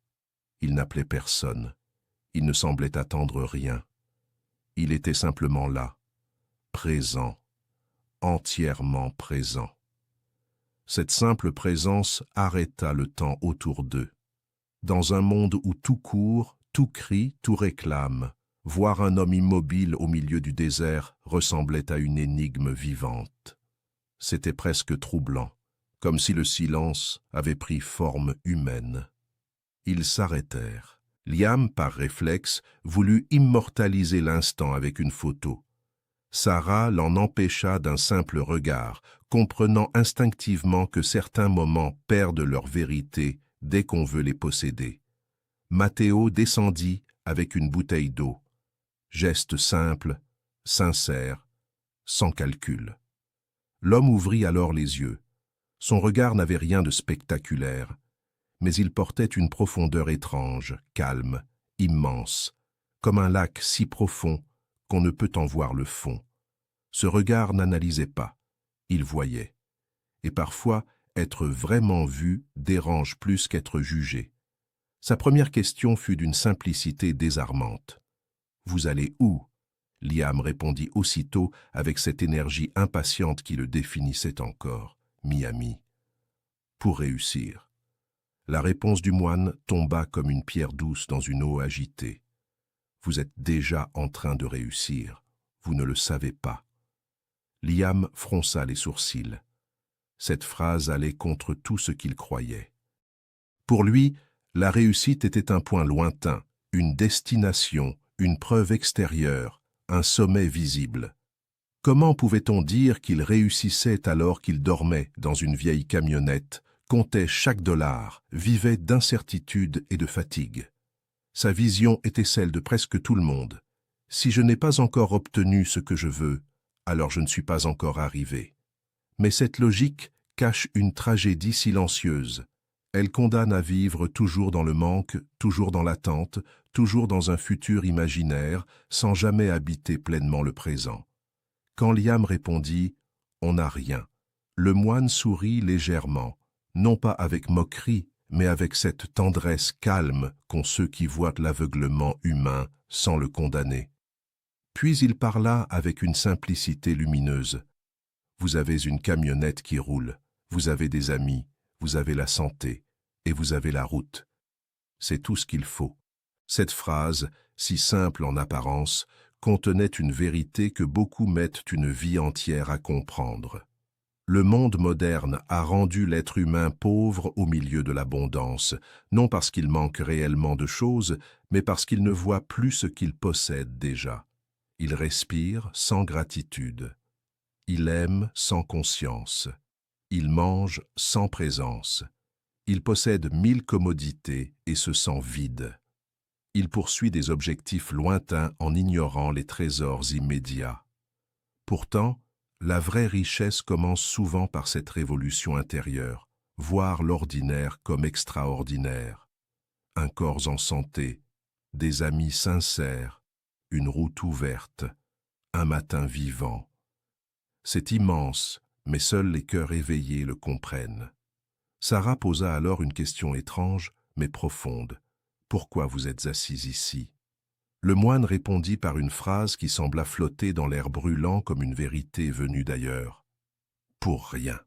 S1: il n'appelait personne, il ne semblait attendre rien. Il était simplement là, présent, entièrement présent. Cette simple présence arrêta le temps autour d'eux. Dans un monde où tout court, tout crie, tout réclame, voir un homme immobile au milieu du désert ressemblait à une énigme vivante. C'était presque troublant, comme si le silence avait pris forme humaine. Ils s'arrêtèrent. Liam, par réflexe, voulut immortaliser l'instant avec une photo. Sarah l'en empêcha d'un simple regard, comprenant instinctivement que certains moments perdent leur vérité dès qu'on veut les posséder. Matteo descendit avec une bouteille d'eau. Geste simple, sincère, sans calcul. L'homme ouvrit alors les yeux. Son regard n'avait rien de spectaculaire, mais il portait une profondeur étrange, calme, immense, comme un lac si profond qu'on ne peut en voir le fond. Ce regard n'analysait pas, il voyait. Et parfois, être vraiment vu dérange plus qu'être jugé. Sa première question fut d'une simplicité désarmante. « Vous allez où ?» Liam répondit aussitôt avec cette énergie impatiente qui le définissait encore. « Miami. » « Pour réussir. » La réponse du moine tomba comme une pierre douce dans une eau agitée. « Vous êtes déjà en train de réussir. Vous ne le savez pas. » Liam fronça les sourcils. Cette phrase allait contre tout ce qu'il croyait. Pour lui, la réussite était un point lointain, une destination, une preuve extérieure, un sommet visible. Comment pouvait-on dire qu'il réussissait alors qu'il dormait dans une vieille camionnette, comptait chaque dollar, vivait d'incertitude et de fatigue? Sa vision était celle de presque tout le monde. Si je n'ai pas encore obtenu ce que je veux, alors je ne suis pas encore arrivé. Mais cette logique cache une tragédie silencieuse. Elle condamne à vivre toujours dans le manque, toujours dans l'attente, toujours dans un futur imaginaire, sans jamais habiter pleinement le présent. Quand Liam répondit « On n'a rien », le moine sourit légèrement, non pas avec moquerie, mais avec cette tendresse calme qu'ont ceux qui voient l'aveuglement humain sans le condamner. Puis il parla avec une simplicité lumineuse. « Vous avez une camionnette qui roule, vous avez des amis, vous avez la santé, et vous avez la route. C'est tout ce qu'il faut. » Cette phrase, si simple en apparence, contenait une vérité que beaucoup mettent une vie entière à comprendre. Le monde moderne a rendu l'être humain pauvre au milieu de l'abondance, non parce qu'il manque réellement de choses, mais parce qu'il ne voit plus ce qu'il possède déjà. Il respire sans gratitude. Il aime sans conscience. Il mange sans présence. Il possède 1000 commodités et se sent vide. Il poursuit des objectifs lointains en ignorant les trésors immédiats. Pourtant, la vraie richesse commence souvent par cette révolution intérieure, voir l'ordinaire comme extraordinaire. Un corps en santé, des amis sincères, une route ouverte, un matin vivant. C'est immense, mais seuls les cœurs éveillés le comprennent. Sarah posa alors une question étrange, mais profonde. « Pourquoi vous êtes assis ici ?» Le moine répondit par une phrase qui sembla flotter dans l'air brûlant comme une vérité venue d'ailleurs. « Pour rien. »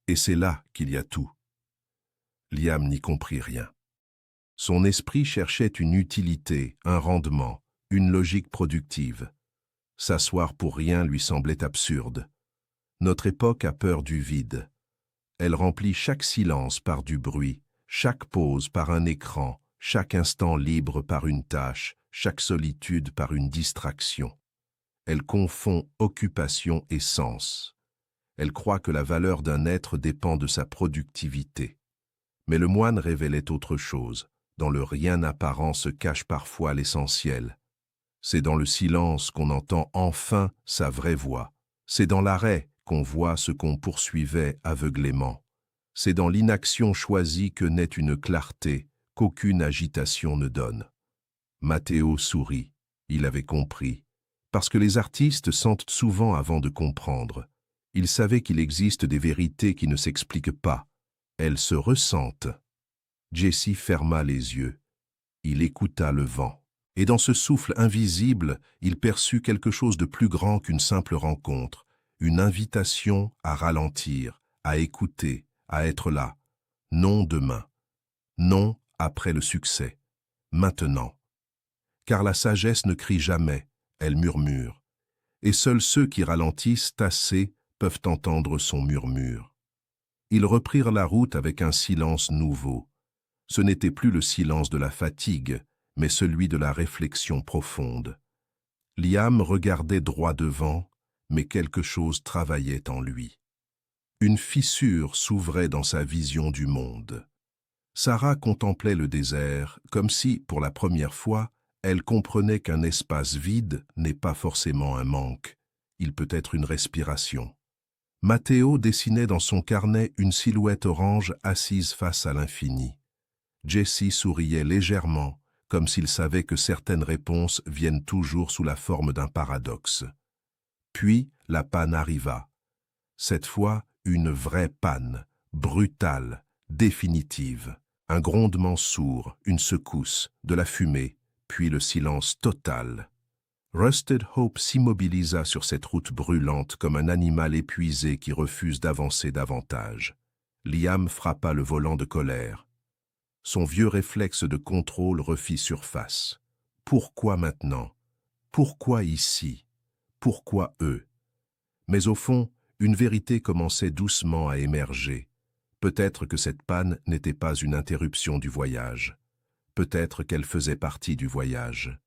S1: Et c'est là qu'il y a tout. Liam n'y comprit rien. Son esprit cherchait une utilité, un rendement, une logique productive. S'asseoir pour rien lui semblait absurde. Notre époque a peur du vide. Elle remplit chaque silence par du bruit, chaque pause par un écran, chaque instant libre par une tâche, chaque solitude par une distraction. Elle confond occupation et sens. Elle croit que la valeur d'un être dépend de sa productivité. Mais le moine révélait autre chose. Dans le rien apparent se cache parfois l'essentiel. C'est dans le silence qu'on entend enfin sa vraie voix. C'est dans l'arrêt qu'on voit ce qu'on poursuivait aveuglément. C'est dans l'inaction choisie que naît une clarté qu'aucune agitation ne donne. Matteo sourit. Il avait compris. Parce que les artistes sentent souvent avant de comprendre. Il savait qu'il existe des vérités qui ne s'expliquent pas. Elles se ressentent. Jesse ferma les yeux. Il écouta le vent. Et dans ce souffle invisible, il perçut quelque chose de plus grand qu'une simple rencontre, une invitation à ralentir, à écouter, à être là. Non demain. Non après le succès. Maintenant. Car la sagesse ne crie jamais, elle murmure. Et seuls ceux qui ralentissent assez peuvent entendre son murmure. Ils reprirent la route avec un silence nouveau. Ce n'était plus le silence de la fatigue, mais celui de la réflexion profonde. Liam regardait droit devant, mais quelque chose travaillait en lui. Une fissure s'ouvrait dans sa vision du monde. Sarah contemplait le désert comme si, pour la première fois, elle comprenait qu'un espace vide n'est pas forcément un manque. Il peut être une respiration. Matteo dessinait dans son carnet une silhouette orange assise face à l'infini. Jesse souriait légèrement, comme s'il savait que certaines réponses viennent toujours sous la forme d'un paradoxe. Puis la panne arriva. Cette fois, une vraie panne, brutale, définitive. Un grondement sourd, une secousse, de la fumée, puis le silence total. Rusted Hope s'immobilisa sur cette route brûlante comme un animal épuisé qui refuse d'avancer davantage. Liam frappa le volant de colère. Son vieux réflexe de contrôle refit surface. Pourquoi maintenant? Pourquoi ici? Pourquoi eux? Mais au fond, une vérité commençait doucement à émerger. Peut-être que cette panne n'était pas une interruption du voyage. Peut-être qu'elle faisait partie du voyage.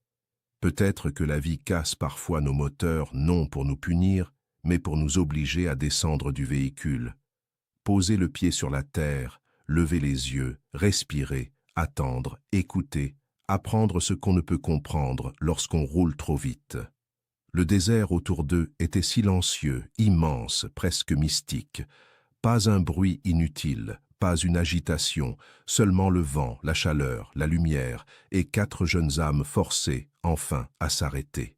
S1: Peut-être que la vie casse parfois nos moteurs non pour nous punir, mais pour nous obliger à descendre du véhicule. Poser le pied sur la terre, lever les yeux, respirer, attendre, écouter, apprendre ce qu'on ne peut comprendre lorsqu'on roule trop vite. Le désert autour d'eux était silencieux, immense, presque mystique. Pas un bruit inutile, pas une agitation, seulement le vent, la chaleur, la lumière, et 4 jeunes âmes forcées, enfin, à s'arrêter.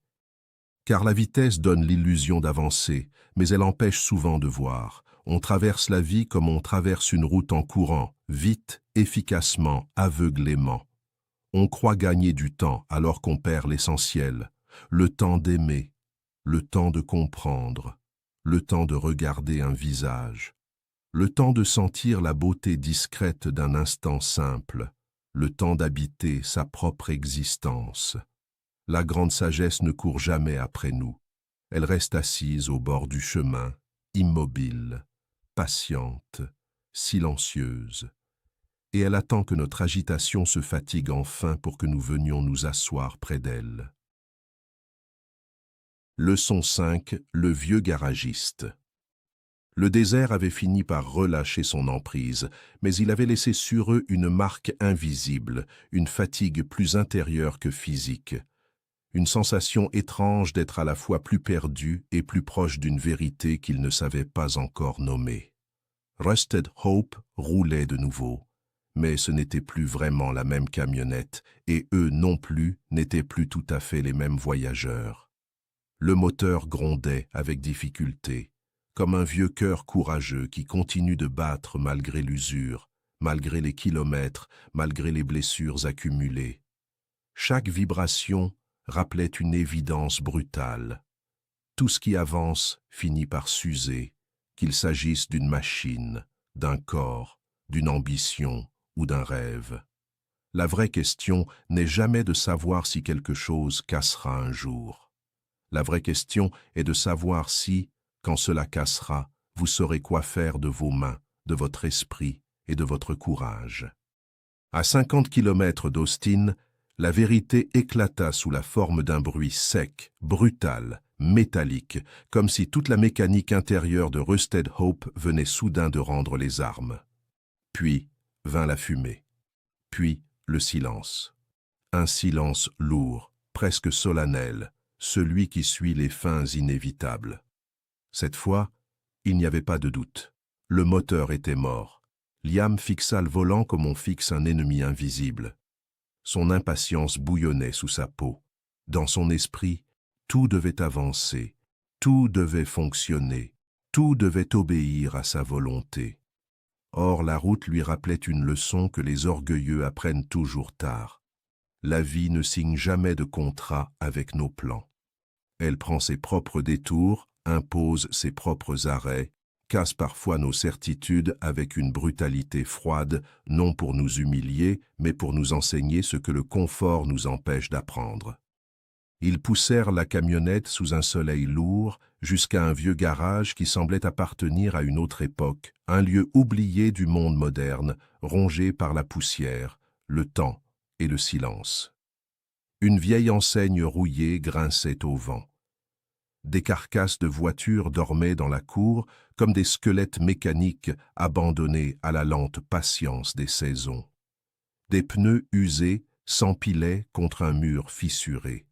S1: Car la vitesse donne l'illusion d'avancer, mais elle empêche souvent de voir. On traverse la vie comme on traverse une route en courant, vite, efficacement, aveuglément. On croit gagner du temps alors qu'on perd l'essentiel, le temps d'aimer, le temps de comprendre, le temps de regarder un visage. Le temps de sentir la beauté discrète d'un instant simple, le temps d'habiter sa propre existence. La grande sagesse ne court jamais après nous. Elle reste assise au bord du chemin, immobile, patiente, silencieuse. Et elle attend que notre agitation se fatigue enfin pour que nous venions nous asseoir près d'elle. Leçon 5. Le vieux garagiste. Le désert avait fini par relâcher son emprise, mais il avait laissé sur eux une marque invisible, une fatigue plus intérieure que physique. Une sensation étrange d'être à la fois plus perdu et plus proche d'une vérité qu'ils ne savaient pas encore nommer. Rusted Hope roulait de nouveau, mais ce n'était plus vraiment la même camionnette, et eux non plus n'étaient plus tout à fait les mêmes voyageurs. Le moteur grondait avec difficulté, comme un vieux cœur courageux qui continue de battre malgré l'usure, malgré les kilomètres, malgré les blessures accumulées. Chaque vibration rappelait une évidence brutale. Tout ce qui avance finit par s'user, qu'il s'agisse d'une machine, d'un corps, d'une ambition ou d'un rêve. La vraie question n'est jamais de savoir si quelque chose cassera un jour. La vraie question est de savoir si, quand cela cassera, vous saurez quoi faire de vos mains, de votre esprit et de votre courage. À 50 kilomètres d'Austin, la vérité éclata sous la forme d'un bruit sec, brutal, métallique, comme si toute la mécanique intérieure de Rusted Hope venait soudain de rendre les armes. Puis vint la fumée. Puis le silence. Un silence lourd, presque solennel, celui qui suit les fins inévitables. Cette fois, il n'y avait pas de doute. Le moteur était mort. Liam fixa le volant comme on fixe un ennemi invisible. Son impatience bouillonnait sous sa peau. Dans son esprit, tout devait avancer, tout devait fonctionner, tout devait obéir à sa volonté. Or, la route lui rappelait une leçon que les orgueilleux apprennent toujours tard. La vie ne signe jamais de contrat avec nos plans. Elle prend ses propres détours, impose ses propres arrêts, casse parfois nos certitudes avec une brutalité froide, non pour nous humilier, mais pour nous enseigner ce que le confort nous empêche d'apprendre. Ils poussèrent la camionnette sous un soleil lourd jusqu'à un vieux garage qui semblait appartenir à une autre époque, un lieu oublié du monde moderne, rongé par la poussière, le temps et le silence. Une vieille enseigne rouillée grinçait au vent. Des carcasses de voitures dormaient dans la cour comme des squelettes mécaniques abandonnés à la lente patience des saisons. Des pneus usés s'empilaient contre un mur fissuré.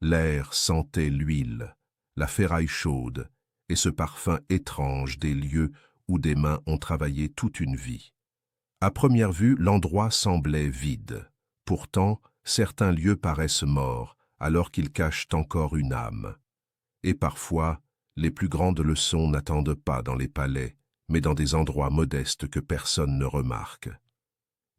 S1: L'air sentait l'huile, la ferraille chaude et ce parfum étrange des lieux où des mains ont travaillé toute une vie. À première vue, l'endroit semblait vide. Pourtant, certains lieux paraissent morts, alors qu'ils cachent encore une âme. Et parfois, les plus grandes leçons n'attendent pas dans les palais, mais dans des endroits modestes que personne ne remarque.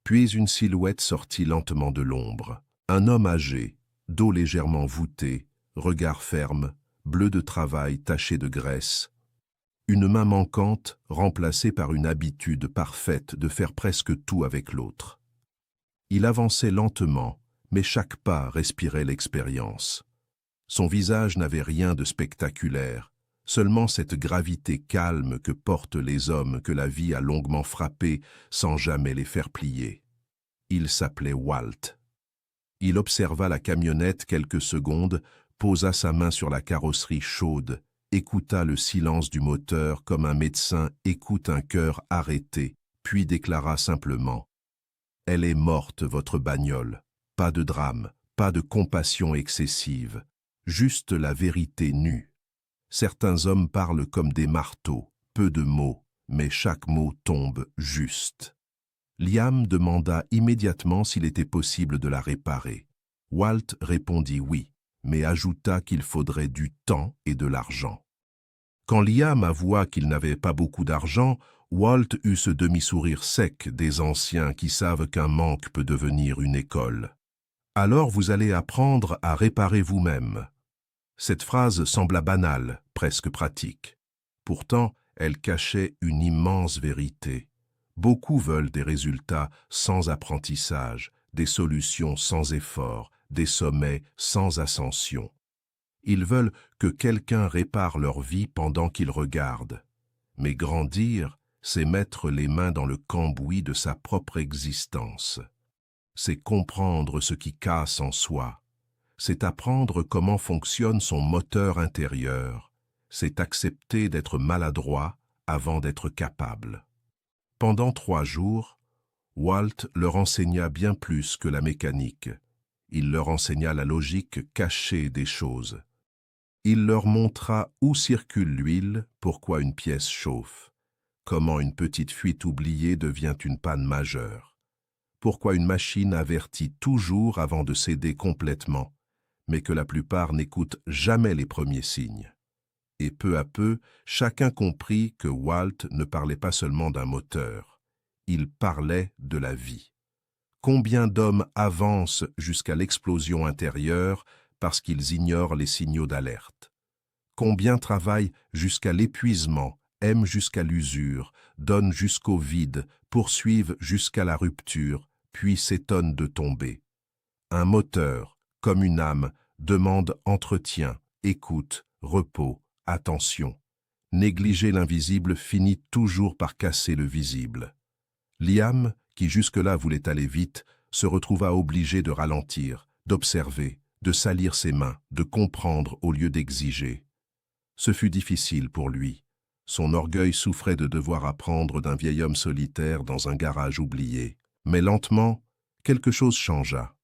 S1: Puis une silhouette sortit lentement de l'ombre. Un homme âgé, dos légèrement voûté, regard ferme, bleu de travail taché de graisse. Une main manquante remplacée par une habitude parfaite de faire presque tout avec l'autre. Il avançait lentement, mais chaque pas respirait l'expérience. Son visage n'avait rien de spectaculaire, seulement cette gravité calme que portent les hommes que la vie a longuement frappés sans jamais les faire plier. Il s'appelait Walt. Il observa la camionnette quelques secondes, posa sa main sur la carrosserie chaude, écouta le silence du moteur comme un médecin écoute un cœur arrêté, puis déclara simplement « Elle est morte, votre bagnole. Pas de drame, pas de compassion excessive, juste la vérité nue. Certains hommes parlent comme des marteaux, peu de mots, mais chaque mot tombe juste. » Liam demanda immédiatement s'il était possible de la réparer. Walt répondit oui, mais ajouta qu'il faudrait du temps et de l'argent. Quand Liam avoua qu'il n'avait pas beaucoup d'argent, Walt eut ce demi-sourire sec des anciens qui savent qu'un manque peut devenir une école. « Alors vous allez apprendre à réparer vous-même. » Cette phrase sembla banale, presque pratique. Pourtant, elle cachait une immense vérité. Beaucoup veulent des résultats sans apprentissage, des solutions sans effort, des sommets sans ascension. Ils veulent que quelqu'un répare leur vie pendant qu'ils regardent. Mais grandir, c'est mettre les mains dans le cambouis de sa propre existence. C'est comprendre ce qui casse en soi. C'est apprendre comment fonctionne son moteur intérieur. C'est accepter d'être maladroit avant d'être capable. Pendant 3 jours, Walt leur enseigna bien plus que la mécanique. Il leur enseigna la logique cachée des choses. Il leur montra où circule l'huile, pourquoi une pièce chauffe, comment une petite fuite oubliée devient une panne majeure, pourquoi une machine avertit toujours avant de céder complètement, mais que la plupart n'écoutent jamais les premiers signes. Et peu à peu, chacun comprit que Walt ne parlait pas seulement d'un moteur, il parlait de la vie. Combien d'hommes avancent jusqu'à l'explosion intérieure parce qu'ils ignorent les signaux d'alerte? Combien travaillent jusqu'à l'épuisement, aiment jusqu'à l'usure, donnent jusqu'au vide, poursuivent jusqu'à la rupture, puis s'étonnent de tomber. Un moteur, comme une âme, demande entretien, écoute, repos, attention. Négliger l'invisible finit toujours par casser le visible. Liam, qui jusque-là voulait aller vite, se retrouva obligé de ralentir, d'observer, de salir ses mains, de comprendre au lieu d'exiger. Ce fut difficile pour lui. Son orgueil souffrait de devoir apprendre d'un vieil homme solitaire dans un garage oublié. Mais lentement, quelque chose changea.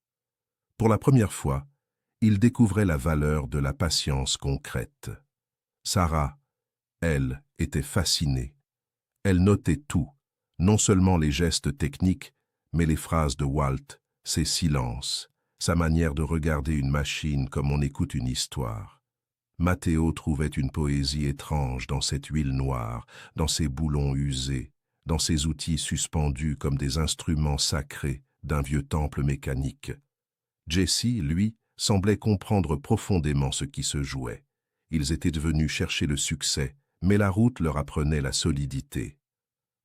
S1: Pour la première fois, il découvrait la valeur de la patience concrète. Sarah, elle, était fascinée. Elle notait tout, non seulement les gestes techniques, mais les phrases de Walt, ses silences, sa manière de regarder une machine comme on écoute une histoire. Matteo trouvait une poésie étrange dans cette huile noire, dans ces boulons usés, dans ces outils suspendus comme des instruments sacrés d'un vieux temple mécanique. Jesse, lui, semblait comprendre profondément ce qui se jouait. Ils étaient devenus chercher le succès, mais la route leur apprenait la solidité.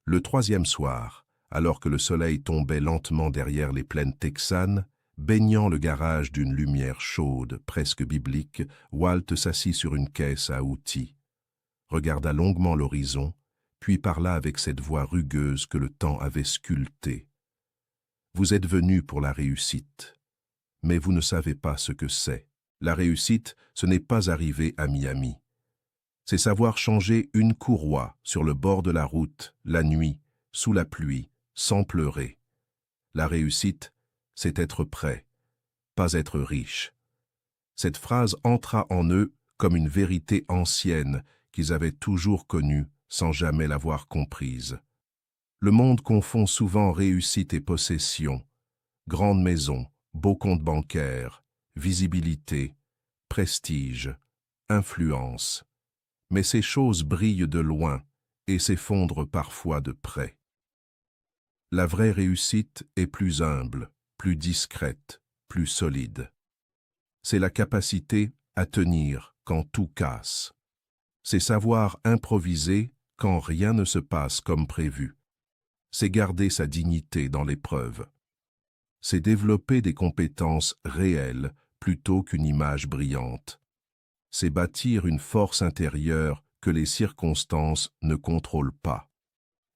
S1: Le troisième soir, alors que le soleil tombait lentement derrière les plaines texanes, baignant le garage d'une lumière chaude, presque biblique, Walt s'assit sur une caisse à outils, regarda longuement l'horizon, puis parla avec cette voix rugueuse que le temps avait sculptée. « Vous êtes venu pour la réussite, mais vous ne savez pas ce que c'est. La réussite, ce n'est pas arriver à Miami. C'est savoir changer une courroie sur le bord de la route, la nuit, sous la pluie, sans pleurer. La réussite, c'est être prêt, pas être riche. » Cette phrase entra en eux comme une vérité ancienne qu'ils avaient toujours connue sans jamais l'avoir comprise. Le monde confond souvent réussite et possession, grande maison, beau compte bancaire, visibilité, prestige, influence. Mais ces choses brillent de loin et s'effondrent parfois de près. La vraie réussite est plus humble, plus discrète, plus solide. C'est la capacité à tenir quand tout casse. C'est savoir improviser quand rien ne se passe comme prévu. C'est garder sa dignité dans l'épreuve. C'est développer des compétences réelles plutôt qu'une image brillante. C'est bâtir une force intérieure que les circonstances ne contrôlent pas.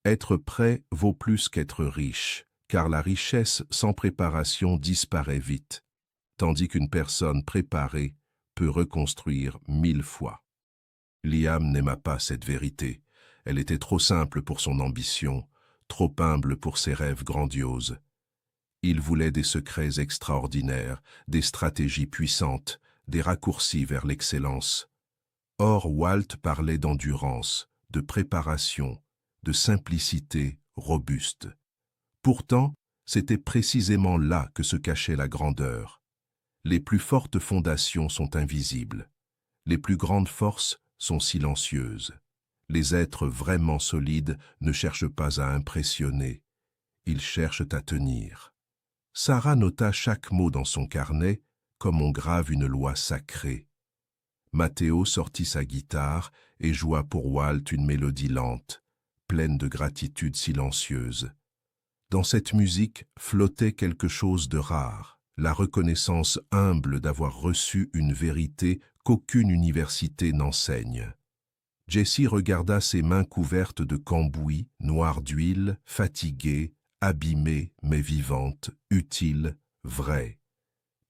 S1: Être prêt vaut plus qu'être riche, car la richesse sans préparation disparaît vite, tandis qu'une personne préparée peut reconstruire 1000 fois. Liam n'aima pas cette vérité. Elle était trop simple pour son ambition, trop humble pour ses rêves grandioses. Il voulait des secrets extraordinaires, des stratégies puissantes, des raccourcis vers l'excellence. Or, Walt parlait d'endurance, de préparation, de simplicité robuste. Pourtant, c'était précisément là que se cachait la grandeur. Les plus fortes fondations sont invisibles. Les plus grandes forces sont silencieuses. Les êtres vraiment solides ne cherchent pas à impressionner, ils cherchent à tenir. Sarah nota chaque mot dans son carnet comme on grave une loi sacrée. Matteo sortit sa guitare et joua pour Walt une mélodie lente, pleine de gratitude silencieuse. Dans cette musique flottait quelque chose de rare, la reconnaissance humble d'avoir reçu une vérité qu'aucune université n'enseigne. Jesse regarda ses mains couvertes de cambouis, noires d'huile, fatiguées, abîmées mais vivantes, utiles, vraies.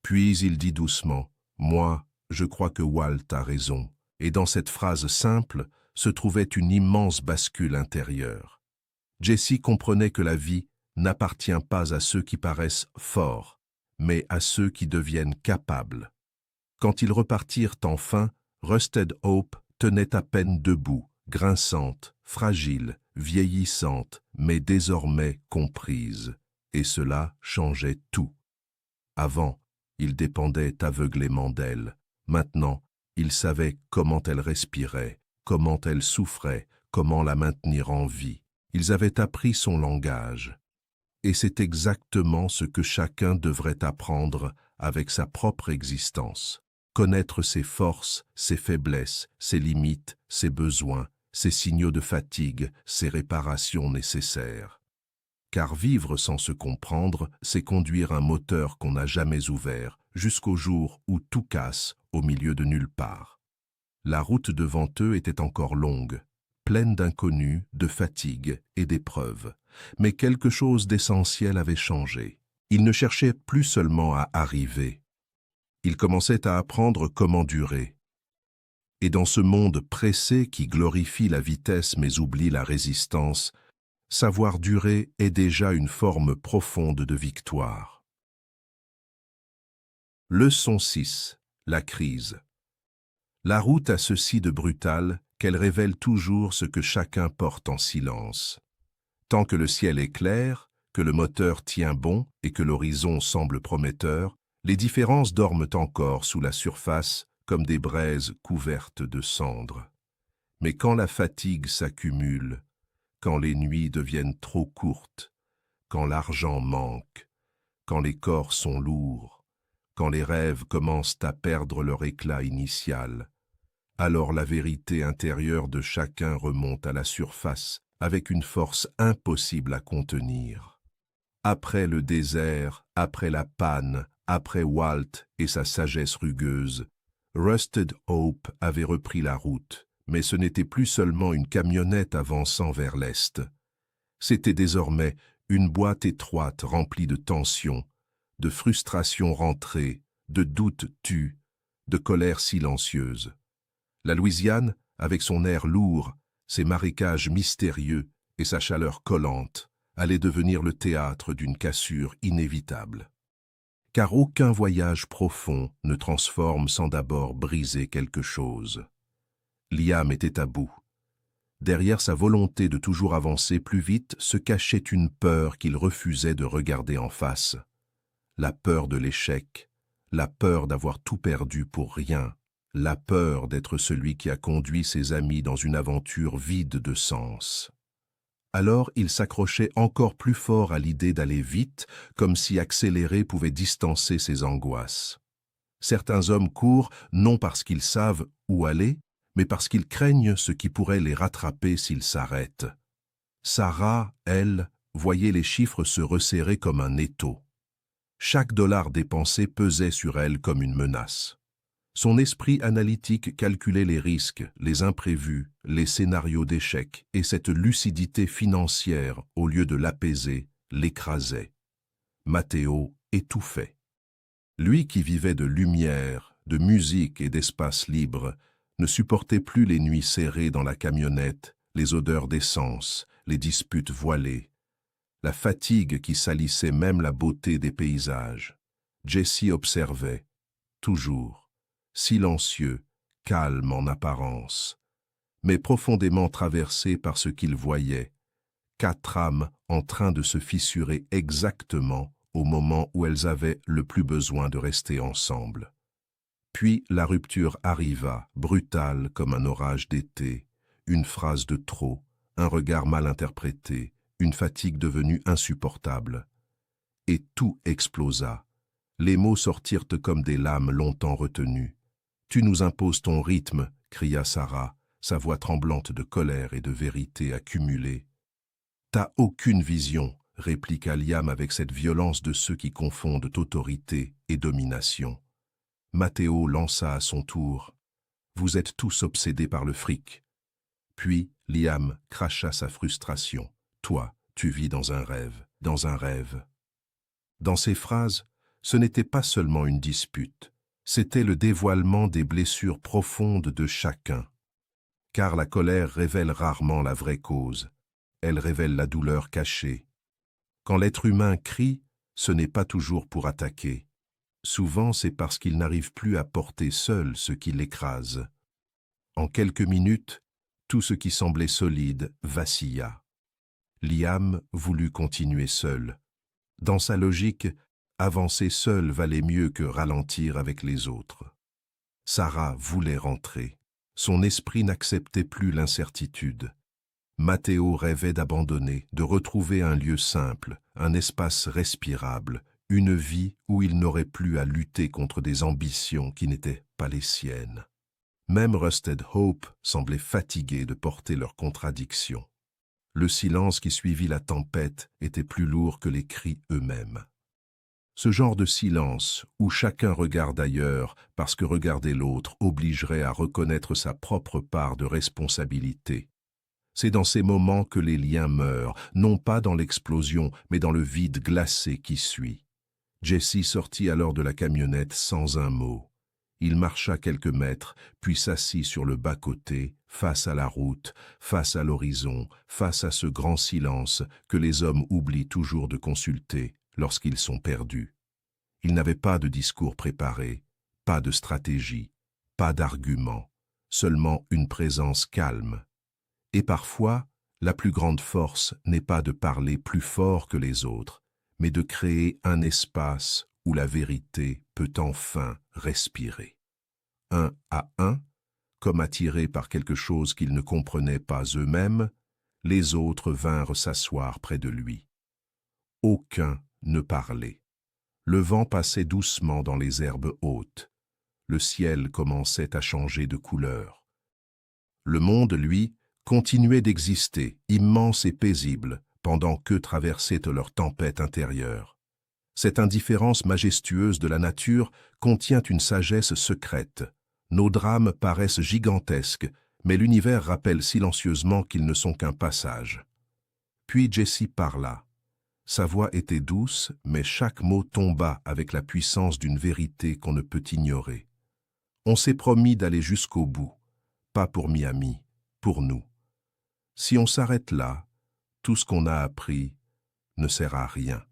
S1: Puis il dit doucement, « Moi, je crois que Walt a raison. » Et dans cette phrase simple se trouvait une immense bascule intérieure. Jesse comprenait que la vie n'appartient pas à ceux qui paraissent forts, mais à ceux qui deviennent capables. Quand ils repartirent enfin, Rusted Hope tenait à peine debout, grinçante, fragile, vieillissante, mais désormais comprise. Et cela changeait tout. Avant, il dépendait aveuglément d'elle. Maintenant, il savait comment elle respirait, comment elle souffrait, comment la maintenir en vie. Ils avaient appris son langage. Et c'est exactement ce que chacun devrait apprendre avec sa propre existence. Connaître ses forces, ses faiblesses, ses limites, ses besoins, ces signaux de fatigue, ces réparations nécessaires. Car vivre sans se comprendre, c'est conduire un moteur qu'on n'a jamais ouvert, jusqu'au jour où tout casse au milieu de nulle part. La route devant eux était encore longue, pleine d'inconnus, de fatigue et d'épreuves. Mais quelque chose d'essentiel avait changé. Ils ne cherchaient plus seulement à arriver. Ils commençaient à apprendre comment durer. Et dans ce monde pressé qui glorifie la vitesse mais oublie la résistance, savoir durer est déjà une forme profonde de victoire. Leçon 6. La crise. La route a ceci de brutal qu'elle révèle toujours ce que chacun porte en silence. Tant que le ciel est clair, que le moteur tient bon et que l'horizon semble prometteur, les différences dorment encore sous la surface comme des braises couvertes de cendres. Mais quand la fatigue s'accumule, quand les nuits deviennent trop courtes, quand l'argent manque, quand les corps sont lourds, quand les rêves commencent à perdre leur éclat initial, alors la vérité intérieure de chacun remonte à la surface avec une force impossible à contenir. Après le désert, après la panne, après Walt et sa sagesse rugueuse, Rusted Hope avait repris la route, mais ce n'était plus seulement une camionnette avançant vers l'est. C'était désormais une boîte étroite remplie de tensions, de frustrations rentrées, de doutes tus, de colère silencieuse. La Louisiane, avec son air lourd, ses marécages mystérieux et sa chaleur collante, allait devenir le théâtre d'une cassure inévitable. Car aucun voyage profond ne transforme sans d'abord briser quelque chose. Liam était à bout. Derrière sa volonté de toujours avancer plus vite se cachait une peur qu'il refusait de regarder en face. La peur de l'échec, la peur d'avoir tout perdu pour rien, la peur d'être celui qui a conduit ses amis dans une aventure vide de sens. Alors il s'accrochait encore plus fort à l'idée d'aller vite, comme si accélérer pouvait distancer ses angoisses. Certains hommes courent non parce qu'ils savent où aller, mais parce qu'ils craignent ce qui pourrait les rattraper s'ils s'arrêtent. Sarah, elle, voyait les chiffres se resserrer comme un étau. Chaque dollar dépensé pesait sur elle comme une menace. Son esprit analytique calculait les risques, les imprévus, les scénarios d'échec, et cette lucidité financière, au lieu de l'apaiser, l'écrasait. Matteo étouffait. Lui qui vivait de lumière, de musique et d'espace libre, ne supportait plus les nuits serrées dans la camionnette, les odeurs d'essence, les disputes voilées, la fatigue qui salissait même la beauté des paysages. Jessie observait, toujours, silencieux, calme en apparence, mais profondément traversé par ce qu'il voyait, 4 âmes en train de se fissurer exactement au moment où elles avaient le plus besoin de rester ensemble. Puis la rupture arriva, brutale comme un orage d'été, une phrase de trop, un regard mal interprété, une fatigue devenue insupportable. Et tout explosa. Les mots sortirent comme des lames longtemps retenues. « Tu nous imposes ton rythme », cria Sarah, sa voix tremblante de colère et de vérité accumulée. « T'as aucune vision », répliqua Liam avec cette violence de ceux qui confondent autorité et domination. Matteo lança à son tour. « Vous êtes tous obsédés par le fric. » Puis Liam cracha sa frustration. « Toi, tu vis dans un rêve, dans un rêve. » Dans ces phrases, ce n'était pas seulement une dispute, c'était le dévoilement des blessures profondes de chacun. Car la colère révèle rarement la vraie cause, elle révèle la douleur cachée. Quand l'être humain crie, ce n'est pas toujours pour attaquer. Souvent, c'est parce qu'il n'arrive plus à porter seul ce qui l'écrase. En quelques minutes, tout ce qui semblait solide vacilla. Liam voulut continuer seul. Dans sa logique, avancer seul valait mieux que ralentir avec les autres. Sarah voulait rentrer. Son esprit n'acceptait plus l'incertitude. Matteo rêvait d'abandonner, de retrouver un lieu simple, un espace respirable, une vie où il n'aurait plus à lutter contre des ambitions qui n'étaient pas les siennes. Même Rusted Hope semblait fatigué de porter leurs contradictions. Le silence qui suivit la tempête était plus lourd que les cris eux-mêmes. Ce genre de silence, où chacun regarde ailleurs parce que regarder l'autre obligerait à reconnaître sa propre part de responsabilité. C'est dans ces moments que les liens meurent, non pas dans l'explosion, mais dans le vide glacé qui suit. Jesse sortit alors de la camionnette sans un mot. Il marcha quelques mètres, puis s'assit sur le bas-côté, face à la route, face à l'horizon, face à ce grand silence que les hommes oublient toujours de consulter lorsqu'ils sont perdus. Il n'avait pas de discours préparé, pas de stratégie, pas d'argument, seulement une présence calme. Et parfois, la plus grande force n'est pas de parler plus fort que les autres, mais de créer un espace où la vérité peut enfin respirer. Un à un, comme attirés par quelque chose qu'ils ne comprenaient pas eux-mêmes, les autres vinrent s'asseoir près de lui. Aucun ne parlait. Le vent passait doucement dans les herbes hautes. Le ciel commençait à changer de couleur. Le monde, lui, continuait d'exister, immense et paisible, pendant qu'eux traversaient leur tempête intérieure. Cette indifférence majestueuse de la nature contient une sagesse secrète. Nos drames paraissent gigantesques, mais l'univers rappelle silencieusement qu'ils ne sont qu'un passage. Puis Jesse parla. Sa voix était douce, mais chaque mot tomba avec la puissance d'une vérité qu'on ne peut ignorer. On s'est promis d'aller jusqu'au bout, pas pour Miami, pour nous. Si on s'arrête là, tout ce qu'on a appris ne sert à rien.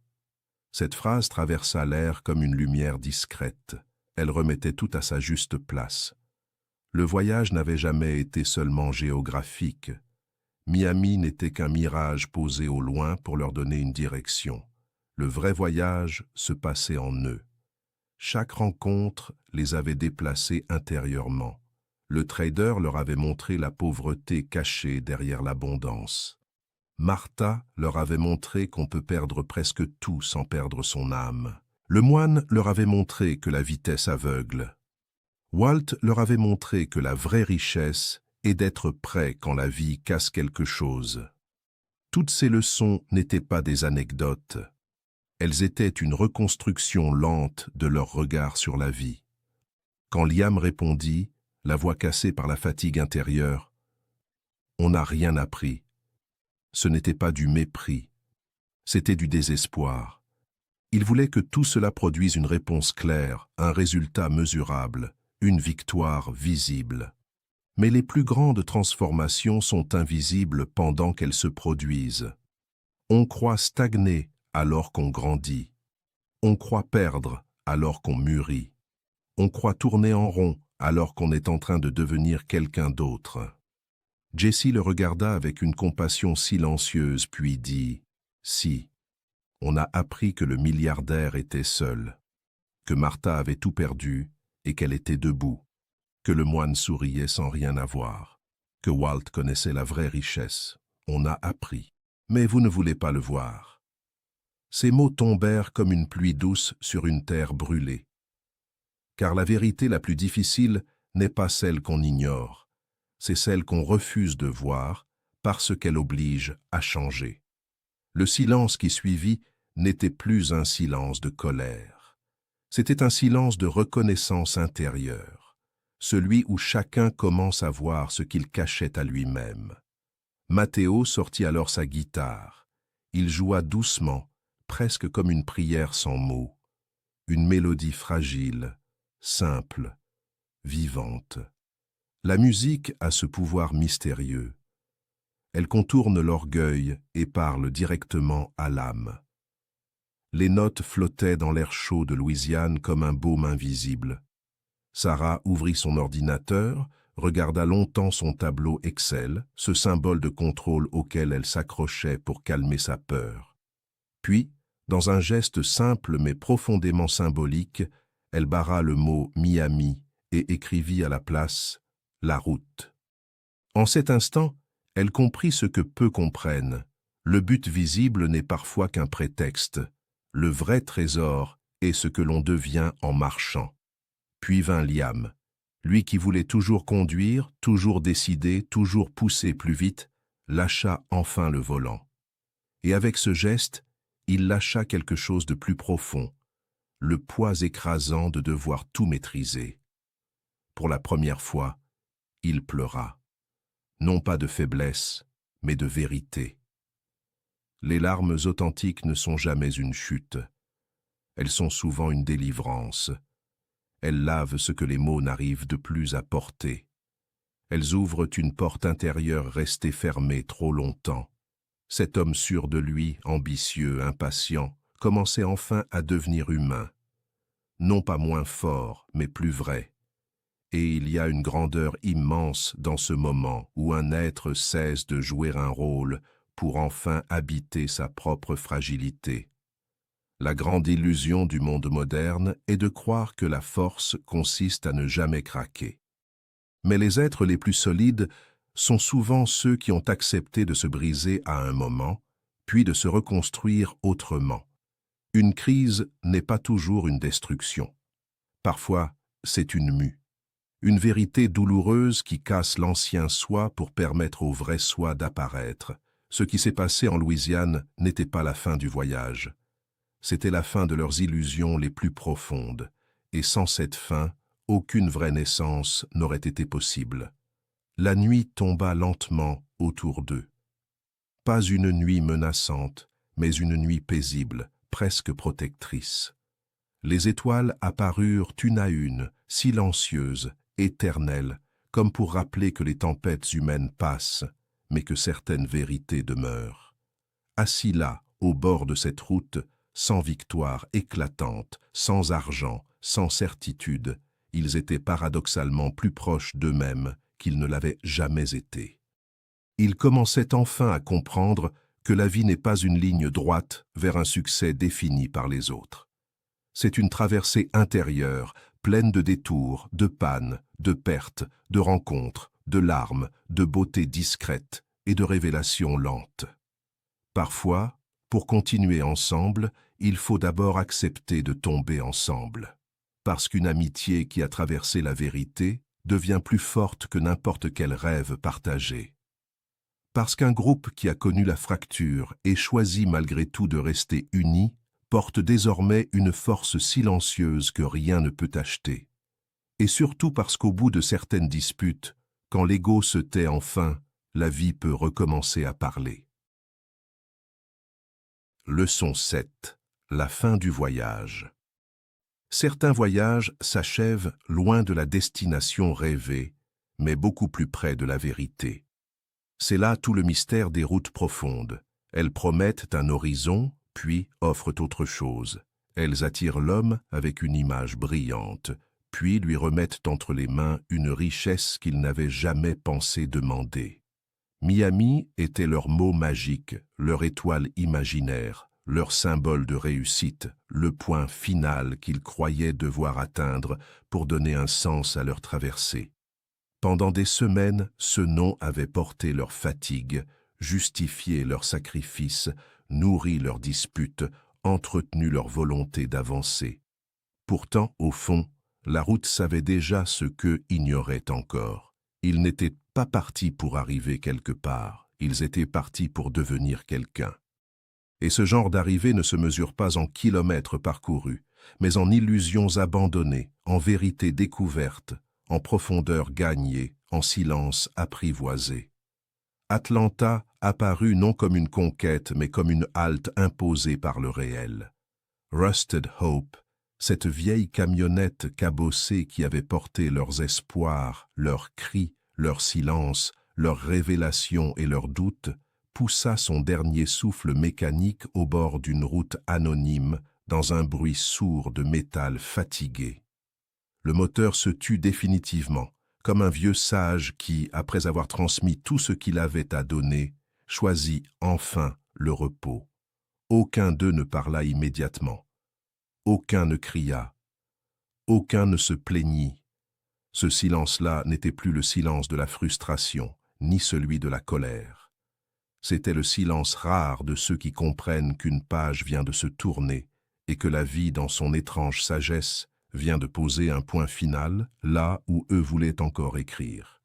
S1: Cette phrase traversa l'air comme une lumière discrète. Elle remettait tout à sa juste place. Le voyage n'avait jamais été seulement géographique. Miami n'était qu'un mirage posé au loin pour leur donner une direction. Le vrai voyage se passait en eux. Chaque rencontre les avait déplacés intérieurement. Le trader leur avait montré la pauvreté cachée derrière l'abondance. Martha leur avait montré qu'on peut perdre presque tout sans perdre son âme. Le moine leur avait montré que la vitesse aveugle. Walt leur avait montré que la vraie richesse et d'être prêt quand la vie casse quelque chose. Toutes ces leçons n'étaient pas des anecdotes. Elles étaient une reconstruction lente de leur regard sur la vie. Quand Liam répondit, la voix cassée par la fatigue intérieure, « On n'a rien appris. » Ce n'était pas du mépris, c'était du désespoir. Il voulait que tout cela produise une réponse claire, un résultat mesurable, une victoire visible. Mais les plus grandes transformations sont invisibles pendant qu'elles se produisent. On croit stagner alors qu'on grandit. On croit perdre alors qu'on mûrit. On croit tourner en rond alors qu'on est en train de devenir quelqu'un d'autre. Jesse le regarda avec une compassion silencieuse puis dit « Si, on a appris que le milliardaire était seul, que Martha avait tout perdu et qu'elle était debout. » Que le moine souriait sans rien avoir, que Walt connaissait la vraie richesse. On a appris, mais vous ne voulez pas le voir. Ces mots tombèrent comme une pluie douce sur une terre brûlée. Car la vérité la plus difficile n'est pas celle qu'on ignore, c'est celle qu'on refuse de voir parce qu'elle oblige à changer. Le silence qui suivit n'était plus un silence de colère. C'était un silence de reconnaissance intérieure. Celui où chacun commence à voir ce qu'il cachait à lui-même. Matteo sortit alors sa guitare. Il joua doucement, presque comme une prière sans mots. Une mélodie fragile, simple, vivante. La musique a ce pouvoir mystérieux. Elle contourne l'orgueil et parle directement à l'âme. Les notes flottaient dans l'air chaud de Louisiane comme un baume invisible. Sarah ouvrit son ordinateur, regarda longtemps son tableau Excel, ce symbole de contrôle auquel elle s'accrochait pour calmer sa peur. Puis, dans un geste simple mais profondément symbolique, elle barra le mot Miami et écrivit à la place « La route ». En cet instant, elle comprit ce que peu comprennent. Le but visible n'est parfois qu'un prétexte. Le vrai trésor est ce que l'on devient en marchant. Puis vint Liam. Lui qui voulait toujours conduire, toujours décider, toujours pousser plus vite, lâcha enfin le volant. Et avec ce geste, il lâcha quelque chose de plus profond, le poids écrasant de devoir tout maîtriser. Pour la première fois, il pleura. Non pas de faiblesse, mais de vérité. Les larmes authentiques ne sont jamais une chute. Elles sont souvent une délivrance. Elles lavent ce que les mots n'arrivent de plus à porter. Elles ouvrent une porte intérieure restée fermée trop longtemps. Cet homme sûr de lui, ambitieux, impatient, commençait enfin à devenir humain. Non pas moins fort, mais plus vrai. Et il y a une grandeur immense dans ce moment où un être cesse de jouer un rôle pour enfin habiter sa propre fragilité. La grande illusion du monde moderne est de croire que la force consiste à ne jamais craquer. Mais les êtres les plus solides sont souvent ceux qui ont accepté de se briser à un moment, puis de se reconstruire autrement. Une crise n'est pas toujours une destruction. Parfois, c'est une mue. Une vérité douloureuse qui casse l'ancien soi pour permettre au vrai soi d'apparaître. Ce qui s'est passé en Louisiane n'était pas la fin du voyage. C'était la fin de leurs illusions les plus profondes, et sans cette fin, aucune vraie naissance n'aurait été possible. La nuit tomba lentement autour d'eux. Pas une nuit menaçante, mais une nuit paisible, presque protectrice. Les étoiles apparurent une à une, silencieuses, éternelles, comme pour rappeler que les tempêtes humaines passent, mais que certaines vérités demeurent. Assis là, au bord de cette route, sans victoire éclatante, sans argent, sans certitude, ils étaient paradoxalement plus proches d'eux-mêmes qu'ils ne l'avaient jamais été. Ils commençaient enfin à comprendre que la vie n'est pas une ligne droite vers un succès défini par les autres. C'est une traversée intérieure, pleine de détours, de pannes, de pertes, de rencontres, de larmes, de beauté discrète et de révélations lentes. Parfois, pour continuer ensemble, il faut d'abord accepter de tomber ensemble. Parce qu'une amitié qui a traversé la vérité devient plus forte que n'importe quel rêve partagé. Parce qu'un groupe qui a connu la fracture et choisi malgré tout de rester uni, porte désormais une force silencieuse que rien ne peut acheter. Et surtout parce qu'au bout de certaines disputes, quand l'ego se tait enfin, la vie peut recommencer à parler. Leçon 7. La fin du voyage. Certains voyages s'achèvent loin de la destination rêvée, mais beaucoup plus près de la vérité. C'est là tout le mystère des routes profondes. Elles promettent un horizon, puis offrent autre chose. Elles attirent l'homme avec une image brillante, puis lui remettent entre les mains une richesse qu'il n'avait jamais pensé demander. Miami était leur mot magique, leur étoile imaginaire, leur symbole de réussite, le point final qu'ils croyaient devoir atteindre pour donner un sens à leur traversée. Pendant des semaines, ce nom avait porté leur fatigue, justifié leur sacrifice, nourri leurs disputes, entretenu leur volonté d'avancer. Pourtant, au fond, la route savait déjà ce qu'eux ignoraient encore. Ils n'étaient pas partis pour arriver quelque part, ils étaient partis pour devenir quelqu'un. Et ce genre d'arrivée ne se mesure pas en kilomètres parcourus, mais en illusions abandonnées, en vérités découvertes, en profondeur gagnée, en silence apprivoisé. Atlanta apparut non comme une conquête, mais comme une halte imposée par le réel. Rusted Hope, cette vieille camionnette cabossée qui avait porté leurs espoirs, leurs cris, leurs silences, leurs révélations et leurs doutes, poussa son dernier souffle mécanique au bord d'une route anonyme, dans un bruit sourd de métal fatigué. Le moteur se tut définitivement, comme un vieux sage qui, après avoir transmis tout ce qu'il avait à donner, choisit enfin le repos. Aucun d'eux ne parla immédiatement. Aucun ne cria. Aucun ne se plaignit. Ce silence-là n'était plus le silence de la frustration, ni celui de la colère. C'était le silence rare de ceux qui comprennent qu'une page vient de se tourner et que la vie, dans son étrange sagesse, vient de poser un point final là où eux voulaient encore écrire.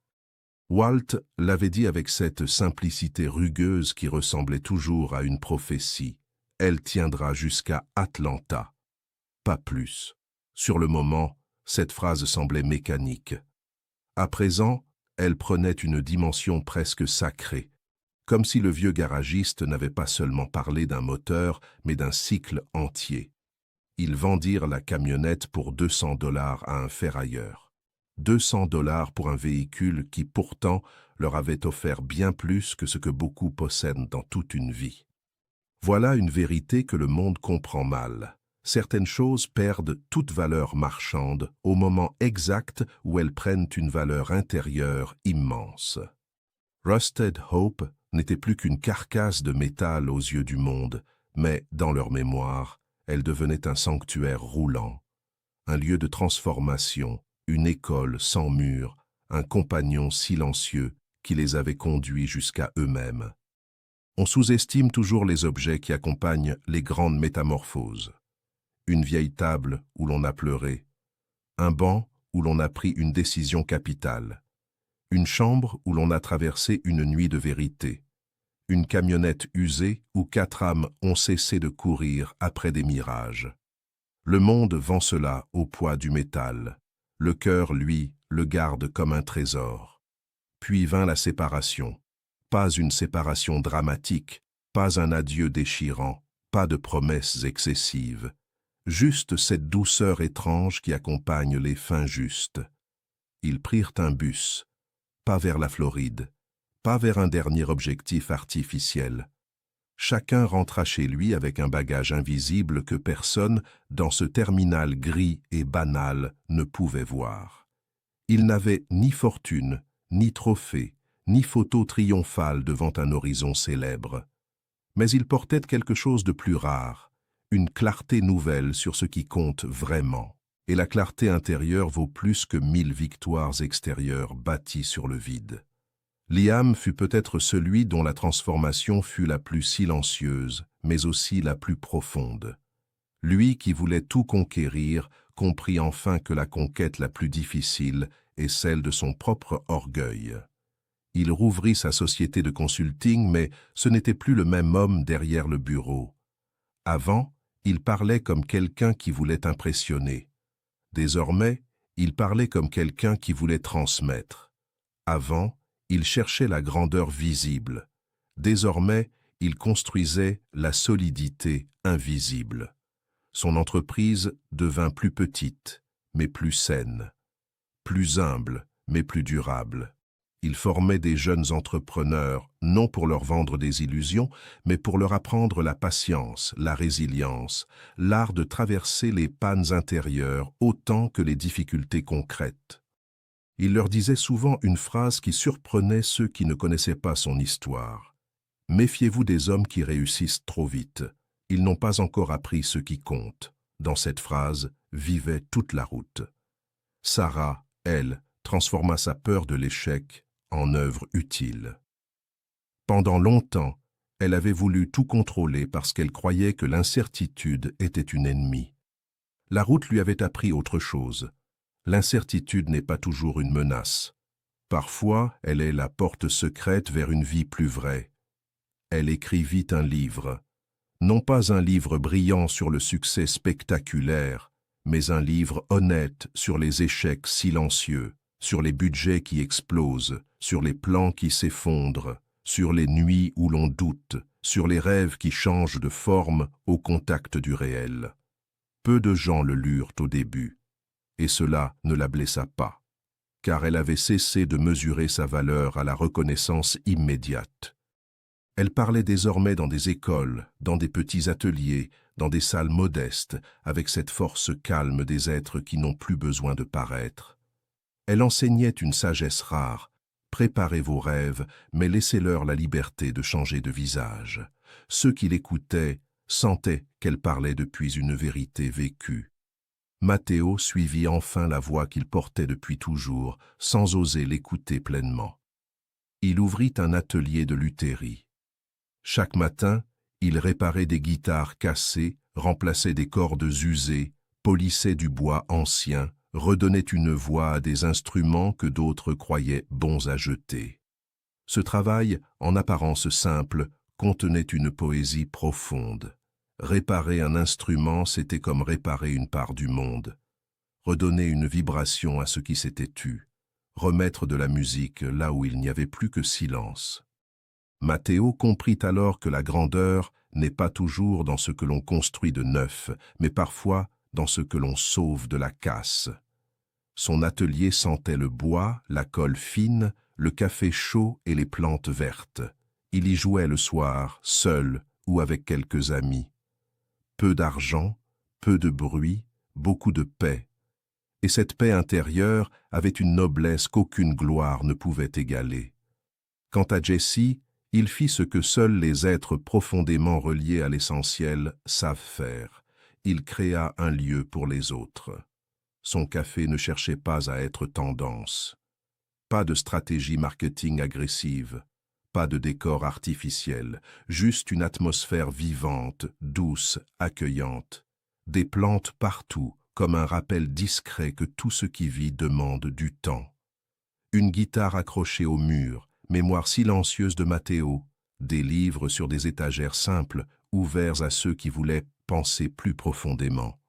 S1: Walt l'avait dit avec cette simplicité rugueuse qui ressemblait toujours à une prophétie. Elle tiendra jusqu'à Atlanta. Pas plus. Sur le moment, cette phrase semblait mécanique. À présent, elle prenait une dimension presque sacrée, comme si le vieux garagiste n'avait pas seulement parlé d'un moteur, mais d'un cycle entier. Ils vendirent la camionnette pour 200 $ à un ferrailleur. 200 $ pour un véhicule qui pourtant leur avait offert bien plus que ce que beaucoup possèdent dans toute une vie. Voilà une vérité que le monde comprend mal. Certaines choses perdent toute valeur marchande au moment exact où elles prennent une valeur intérieure immense. Rusted Hope n'était plus qu'une carcasse de métal aux yeux du monde, mais, dans leur mémoire, elle devenait un sanctuaire roulant, un lieu de transformation, une école sans murs, un compagnon silencieux qui les avait conduits jusqu'à eux-mêmes. On sous-estime toujours les objets qui accompagnent les grandes métamorphoses. Une vieille table où l'on a pleuré, un banc où l'on a pris une décision capitale, une chambre où l'on a traversé une nuit de vérité, une camionnette usée où 4 âmes ont cessé de courir après des mirages. Le monde vend cela au poids du métal. Le cœur, lui, le garde comme un trésor. Puis vint la séparation. Pas une séparation dramatique, pas un adieu déchirant, pas de promesses excessives. Juste cette douceur étrange qui accompagne les fins justes. Ils prirent un bus, pas vers la Floride, pas vers un dernier objectif artificiel. Chacun rentra chez lui avec un bagage invisible que personne, dans ce terminal gris et banal, ne pouvait voir. Ils n'avaient ni fortune, ni trophée, ni photo triomphale devant un horizon célèbre. Mais ils portaient quelque chose de plus rare, une clarté nouvelle sur ce qui compte vraiment. Et la clarté intérieure vaut plus que 1000 victoires extérieures bâties sur le vide. Liam fut peut-être celui dont la transformation fut la plus silencieuse, mais aussi la plus profonde. Lui qui voulait tout conquérir, comprit enfin que la conquête la plus difficile est celle de son propre orgueil. Il rouvrit sa société de consulting, mais ce n'était plus le même homme derrière le bureau. Avant, il parlait comme quelqu'un qui voulait impressionner. Désormais, il parlait comme quelqu'un qui voulait transmettre. Avant, il cherchait la grandeur visible. Désormais, il construisait la solidité invisible. Son entreprise devint plus petite, mais plus saine. Plus humble, mais plus durable. Il formait des jeunes entrepreneurs, non pour leur vendre des illusions, mais pour leur apprendre la patience, la résilience, l'art de traverser les pannes intérieures autant que les difficultés concrètes. Il leur disait souvent une phrase qui surprenait ceux qui ne connaissaient pas son histoire. « Méfiez-vous des hommes qui réussissent trop vite. Ils n'ont pas encore appris ce qui compte. » Dans cette phrase vivait toute la route. Sarah, elle, transforma sa peur de l'échec en œuvre utile. Pendant longtemps, elle avait voulu tout contrôler parce qu'elle croyait que l'incertitude était une ennemie. La route lui avait appris autre chose. L'incertitude n'est pas toujours une menace. Parfois, elle est la porte secrète vers une vie plus vraie. Elle écrivit un livre. Non pas un livre brillant sur le succès spectaculaire, mais un livre honnête sur les échecs silencieux, sur les budgets qui explosent, sur les plans qui s'effondrent, sur les nuits où l'on doute, sur les rêves qui changent de forme au contact du réel. Peu de gens le lurent au début, et cela ne la blessa pas, car elle avait cessé de mesurer sa valeur à la reconnaissance immédiate. Elle parlait désormais dans des écoles, dans des petits ateliers, dans des salles modestes, avec cette force calme des êtres qui n'ont plus besoin de paraître. Elle enseignait une sagesse rare. Préparez vos rêves, mais laissez-leur la liberté de changer de visage. Ceux qui l'écoutaient sentaient qu'elle parlait depuis une vérité vécue. Matteo suivit enfin la voix qu'il portait depuis toujours, sans oser l'écouter pleinement. Il ouvrit un atelier de lutherie. Chaque matin, il réparait des guitares cassées, remplaçait des cordes usées, polissait du bois ancien, redonnait une voix à des instruments que d'autres croyaient bons à jeter. Ce travail, en apparence simple, contenait une poésie profonde. Réparer un instrument, c'était comme réparer une part du monde. Redonner une vibration à ce qui s'était tu. Remettre de la musique là où il n'y avait plus que silence. Matteo comprit alors que la grandeur n'est pas toujours dans ce que l'on construit de neuf, mais parfois dans ce que l'on sauve de la casse. Son atelier sentait le bois, la colle fine, le café chaud et les plantes vertes. Il y jouait le soir, seul ou avec quelques amis. Peu d'argent, peu de bruit, beaucoup de paix. Et cette paix intérieure avait une noblesse qu'aucune gloire ne pouvait égaler. Quant à Jesse, il fit ce que seuls les êtres profondément reliés à l'essentiel savent faire. Il créa un lieu pour les autres. Son café ne cherchait pas à être tendance. Pas de stratégie marketing agressive, pas de décor artificiel, juste une atmosphère vivante, douce, accueillante. Des plantes partout, comme un rappel discret que tout ce qui vit demande du temps. Une guitare accrochée au mur, mémoire silencieuse de Matteo, des livres sur des étagères simples, ouverts à ceux qui voulaient penser plus profondément.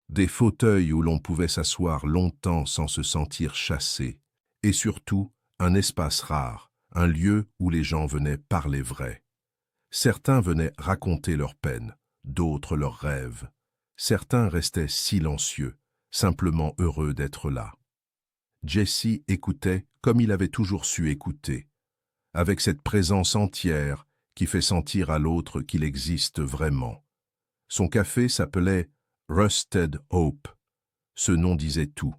S1: Des fauteuils où l'on pouvait s'asseoir longtemps sans se sentir chassé, et surtout, un espace rare, un lieu où les gens venaient parler vrai. Certains venaient raconter leurs peines, d'autres leurs rêves. Certains restaient silencieux, simplement heureux d'être là. Jesse écoutait comme il avait toujours su écouter, avec cette présence entière qui fait sentir à l'autre qu'il existe vraiment. Son café s'appelait Rusted Hope. Ce nom disait tout.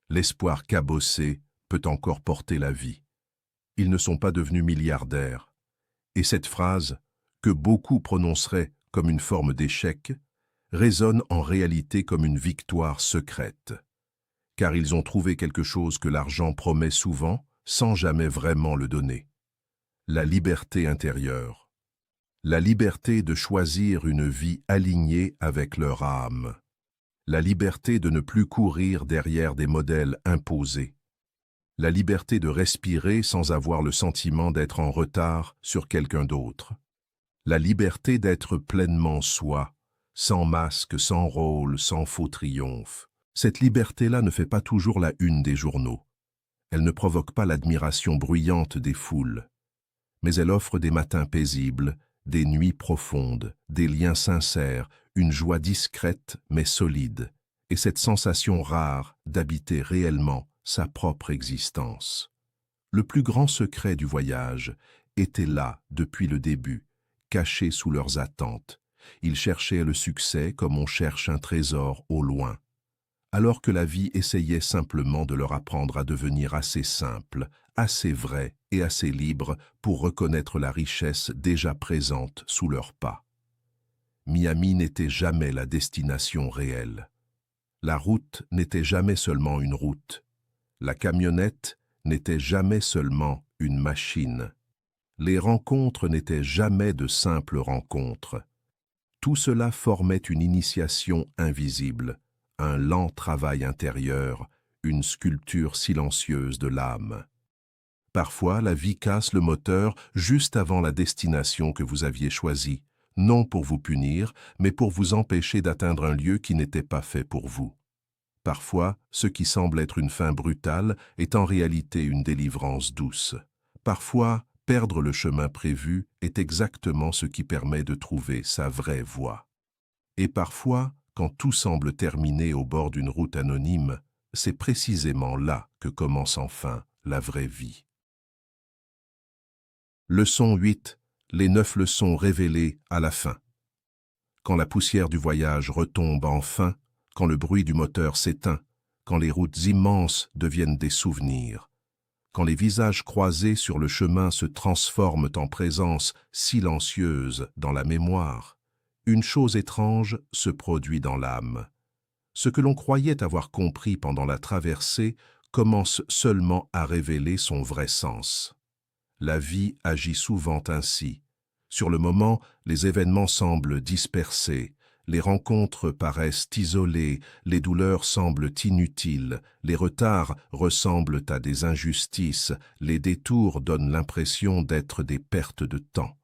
S1: L'espoir cabossé peut encore porter la vie. Ils ne sont pas devenus milliardaires. Et cette phrase, que beaucoup prononceraient comme une forme d'échec, résonne en réalité comme une victoire secrète. Car ils ont trouvé quelque chose que l'argent promet souvent, sans jamais vraiment le donner. La liberté intérieure. La liberté de choisir une vie alignée avec leur âme. La liberté de ne plus courir derrière des modèles imposés. La liberté de respirer sans avoir le sentiment d'être en retard sur quelqu'un d'autre. La liberté d'être pleinement soi, sans masque, sans rôle, sans faux triomphe. Cette liberté-là ne fait pas toujours la une des journaux. Elle ne provoque pas l'admiration bruyante des foules. Mais elle offre des matins paisibles, des nuits profondes, des liens sincères, une joie discrète mais solide, et cette sensation rare d'habiter réellement sa propre existence. Le plus grand secret du voyage était là depuis le début, caché sous leurs attentes. Ils cherchaient le succès comme on cherche un trésor au loin, alors que la vie essayait simplement de leur apprendre à devenir assez simple, assez vrai et assez libre pour reconnaître la richesse déjà présente sous leurs pas. Miami n'était jamais la destination réelle. La route n'était jamais seulement une route. La camionnette n'était jamais seulement une machine. Les rencontres n'étaient jamais de simples rencontres. Tout cela formait une initiation invisible, un lent travail intérieur, une sculpture silencieuse de l'âme. Parfois, la vie casse le moteur juste avant la destination que vous aviez choisie, non pour vous punir, mais pour vous empêcher d'atteindre un lieu qui n'était pas fait pour vous. Parfois, ce qui semble être une fin brutale est en réalité une délivrance douce. Parfois, perdre le chemin prévu est exactement ce qui permet de trouver sa vraie voie. Et parfois, quand tout semble terminé au bord d'une route anonyme, c'est précisément là que commence enfin la vraie vie. Leçon 8. Les 9 leçons révélées à la fin. Quand la poussière du voyage retombe enfin, quand le bruit du moteur s'éteint, quand les routes immenses deviennent des souvenirs, quand les visages croisés sur le chemin se transforment en présence silencieuse dans la mémoire, une chose étrange se produit dans l'âme. Ce que l'on croyait avoir compris pendant la traversée commence seulement à révéler son vrai sens. La vie agit souvent ainsi. Sur le moment, les événements semblent dispersés, Les rencontres paraissent isolées, les douleurs semblent inutiles, les retards ressemblent à des injustices, les détours donnent l'impression d'être des pertes de temps.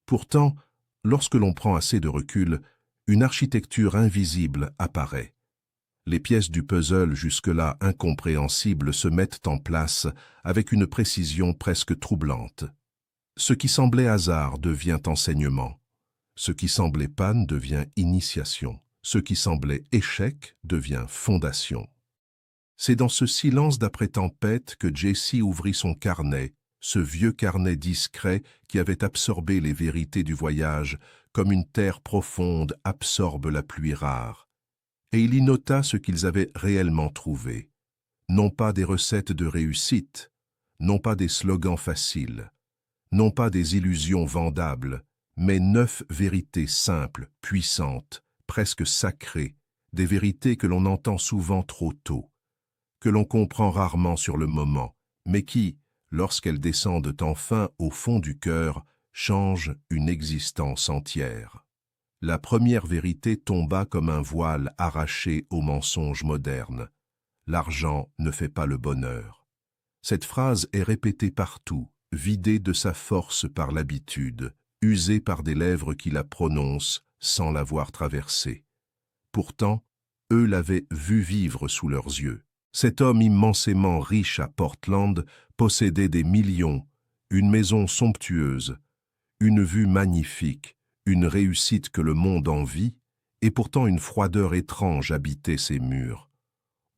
S1: Pourtant, lorsque l'on prend assez de recul, une architecture invisible apparaît. Les pièces du puzzle jusque-là incompréhensibles se mettent en place avec une précision presque troublante. Ce qui semblait hasard devient enseignement. Ce qui semblait panne devient initiation. Ce qui semblait échec devient fondation. C'est dans ce silence d'après-tempête que Jesse ouvrit son carnet, ce vieux carnet discret qui avait absorbé les vérités du voyage comme une terre profonde absorbe la pluie rare. Et il y nota ce qu'ils avaient réellement trouvé. Non pas des recettes de réussite, non pas des slogans faciles, non pas des illusions vendables, mais 9 vérités simples, puissantes, presque sacrées, des vérités que l'on entend souvent trop tôt, que l'on comprend rarement sur le moment, mais qui, lorsqu'elles descendent enfin au fond du cœur, changent une existence entière. La première vérité tomba comme un voile arraché au mensonge moderne. L'argent ne fait pas le bonheur. Cette phrase est répétée partout, vidée de sa force par l'habitude, usée par des lèvres qui la prononcent sans l'avoir traversée. Pourtant, eux l'avaient vu vivre sous leurs yeux. Cet homme immensément riche à Portland possédait des millions, une maison somptueuse, une vue magnifique, une réussite que le monde envie, et pourtant une froideur étrange habitait ses murs.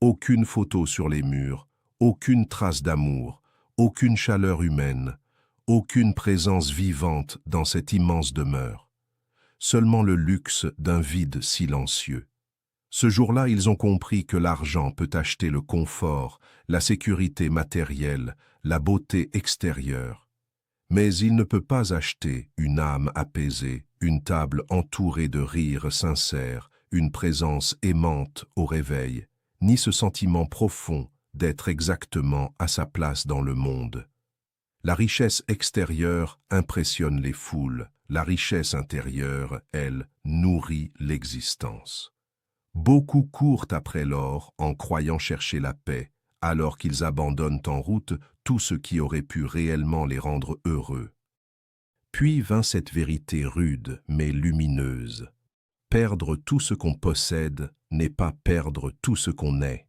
S1: Aucune photo sur les murs, aucune trace d'amour, aucune chaleur humaine, aucune présence vivante dans cette immense demeure. Seulement le luxe d'un vide silencieux. Ce jour-là, ils ont compris que l'argent peut acheter le confort, la sécurité matérielle, la beauté extérieure. Mais il ne peut pas acheter une âme apaisée, une table entourée de rires sincères, une présence aimante au réveil, ni ce sentiment profond d'être exactement à sa place dans le monde. La richesse extérieure impressionne les foules, la richesse intérieure, elle, nourrit l'existence. Beaucoup courent après l'or en croyant chercher la paix, alors qu'ils abandonnent en route tout ce qui aurait pu réellement les rendre heureux. Puis vint cette vérité rude mais lumineuse. Perdre tout ce qu'on possède n'est pas perdre tout ce qu'on est.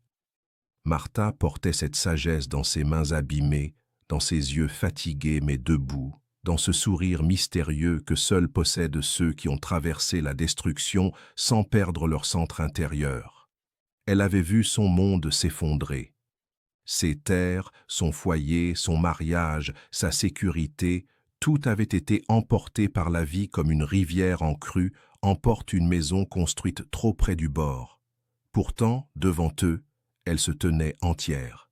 S1: Martha portait cette sagesse dans ses mains abîmées, dans ses yeux fatigués mais debout, dans ce sourire mystérieux que seuls possèdent ceux qui ont traversé la destruction sans perdre leur centre intérieur. Elle avait vu son monde s'effondrer. Ses terres, son foyer, son mariage, sa sécurité, tout avait été emporté par la vie comme une rivière en crue emporte une maison construite trop près du bord. Pourtant, devant eux, elle se tenait entière.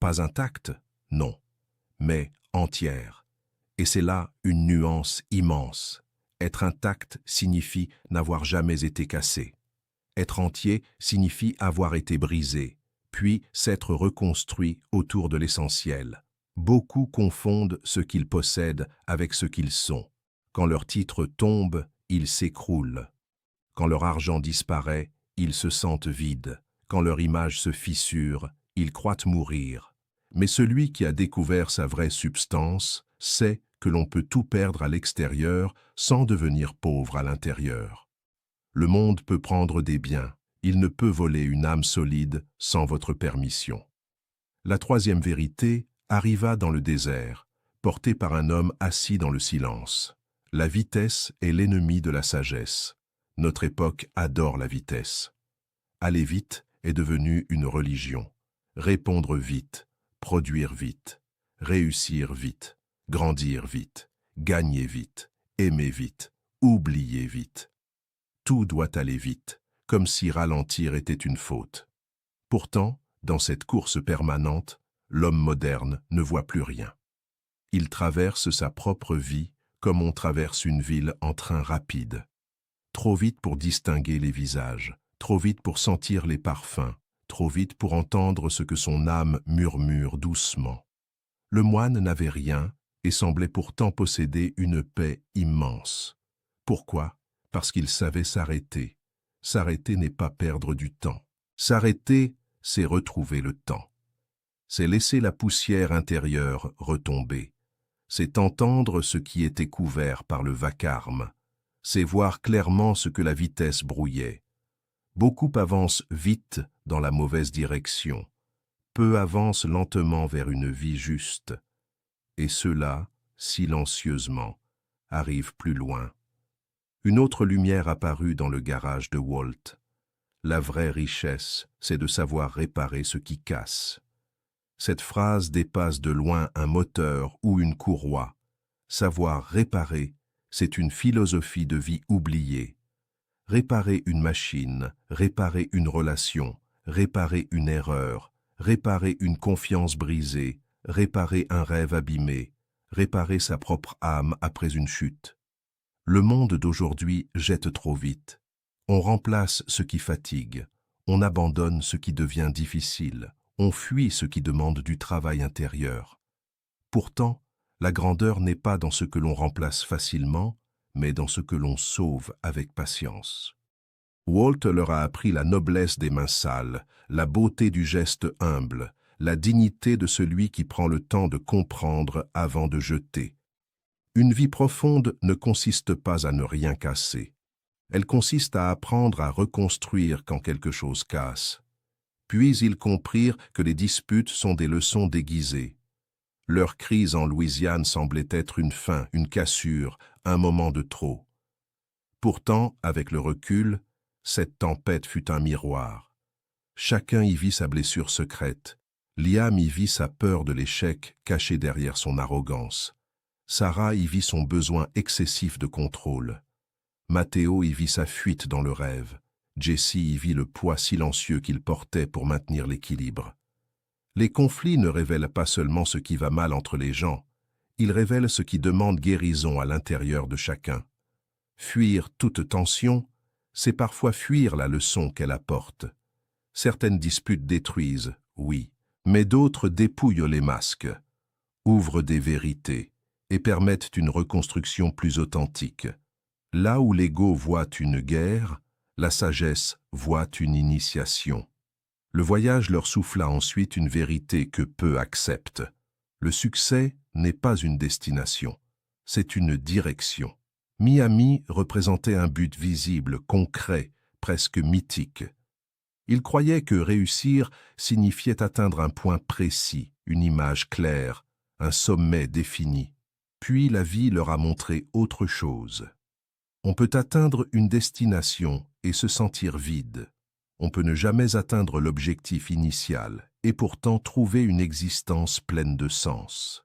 S1: Pas intacte, non, mais entière. Et c'est là une nuance immense. Être intact signifie n'avoir jamais été cassé. Être entier signifie avoir été brisé, puis s'être reconstruit autour de l'essentiel. Beaucoup confondent ce qu'ils possèdent avec ce qu'ils sont. Quand leur titre tombe, ils s'écroulent. Quand leur argent disparaît, ils se sentent vides. Quand leur image se fissure, ils croient mourir. Mais celui qui a découvert sa vraie substance sait que l'on peut tout perdre à l'extérieur sans devenir pauvre à l'intérieur. Le monde peut prendre des biens, il ne peut voler une âme solide sans votre permission. La troisième vérité arriva dans le désert, portée par un homme assis dans le silence. La vitesse est l'ennemi de la sagesse. Notre époque adore la vitesse. Aller vite est devenu une religion. Répondre vite, produire vite, réussir vite, grandir vite, gagner vite, aimer vite, oublier vite. Tout doit aller vite, comme si ralentir était une faute. Pourtant, dans cette course permanente, l'homme moderne ne voit plus rien. Il traverse sa propre vie comme on traverse une ville en train rapide. Trop vite pour distinguer les visages, trop vite pour sentir les parfums, trop vite pour entendre ce que son âme murmure doucement. Le moine n'avait rien et semblait pourtant posséder une paix immense. Pourquoi? Parce qu'il savait s'arrêter, S'arrêter n'est pas perdre du temps. S'arrêter, c'est retrouver le temps. C'est laisser la poussière intérieure retomber. C'est entendre ce qui était couvert par le vacarme. C'est voir clairement ce que la vitesse brouillait. Beaucoup avancent vite dans la mauvaise direction. Peu avancent lentement vers une vie juste. Et ceux-là, silencieusement, arrivent plus loin. Une autre lumière apparut dans le garage de Walt. La vraie richesse, c'est de savoir réparer ce qui casse. Cette phrase dépasse de loin un moteur ou une courroie. Savoir réparer, c'est une philosophie de vie oubliée. Réparer une machine, réparer une relation, réparer une erreur, réparer une confiance brisée, réparer un rêve abîmé, réparer sa propre âme après une chute. Le monde d'aujourd'hui jette trop vite. On remplace ce qui fatigue, on abandonne ce qui devient difficile, on fuit ce qui demande du travail intérieur. Pourtant, la grandeur n'est pas dans ce que l'on remplace facilement, mais dans ce que l'on sauve avec patience. Walt leur a appris la noblesse des mains sales, la beauté du geste humble, la dignité de celui qui prend le temps de comprendre avant de jeter. Une vie profonde ne consiste pas à ne rien casser. Elle consiste à apprendre à reconstruire quand quelque chose casse. Puis ils comprirent que les disputes sont des leçons déguisées. Leur crise en Louisiane semblait être une fin, une cassure, un moment de trop. Pourtant, avec le recul, cette tempête fut un miroir. Chacun y vit sa blessure secrète. Liam y vit sa peur de l'échec cachée derrière son arrogance. Sarah y vit son besoin excessif de contrôle. Matteo y vit sa fuite dans le rêve. Jesse y vit le poids silencieux qu'il portait pour maintenir l'équilibre. Les conflits ne révèlent pas seulement ce qui va mal entre les gens, ils révèlent ce qui demande guérison à l'intérieur de chacun. Fuir toute tension, c'est parfois fuir la leçon qu'elle apporte. Certaines disputes détruisent, oui, mais d'autres dépouillent les masques, ouvrent des vérités et permettent une reconstruction plus authentique. Là où l'ego voit une guerre, la sagesse voit une initiation. Le voyage leur souffla ensuite une vérité que peu acceptent. Le succès n'est pas une destination, c'est une direction. Miami représentait un but visible, concret, presque mythique. Ils croyaient que réussir signifiait atteindre un point précis, une image claire, un sommet défini. Puis la vie leur a montré autre chose. On peut atteindre une destination et se sentir vide. On peut ne jamais atteindre l'objectif initial et pourtant trouver une existence pleine de sens.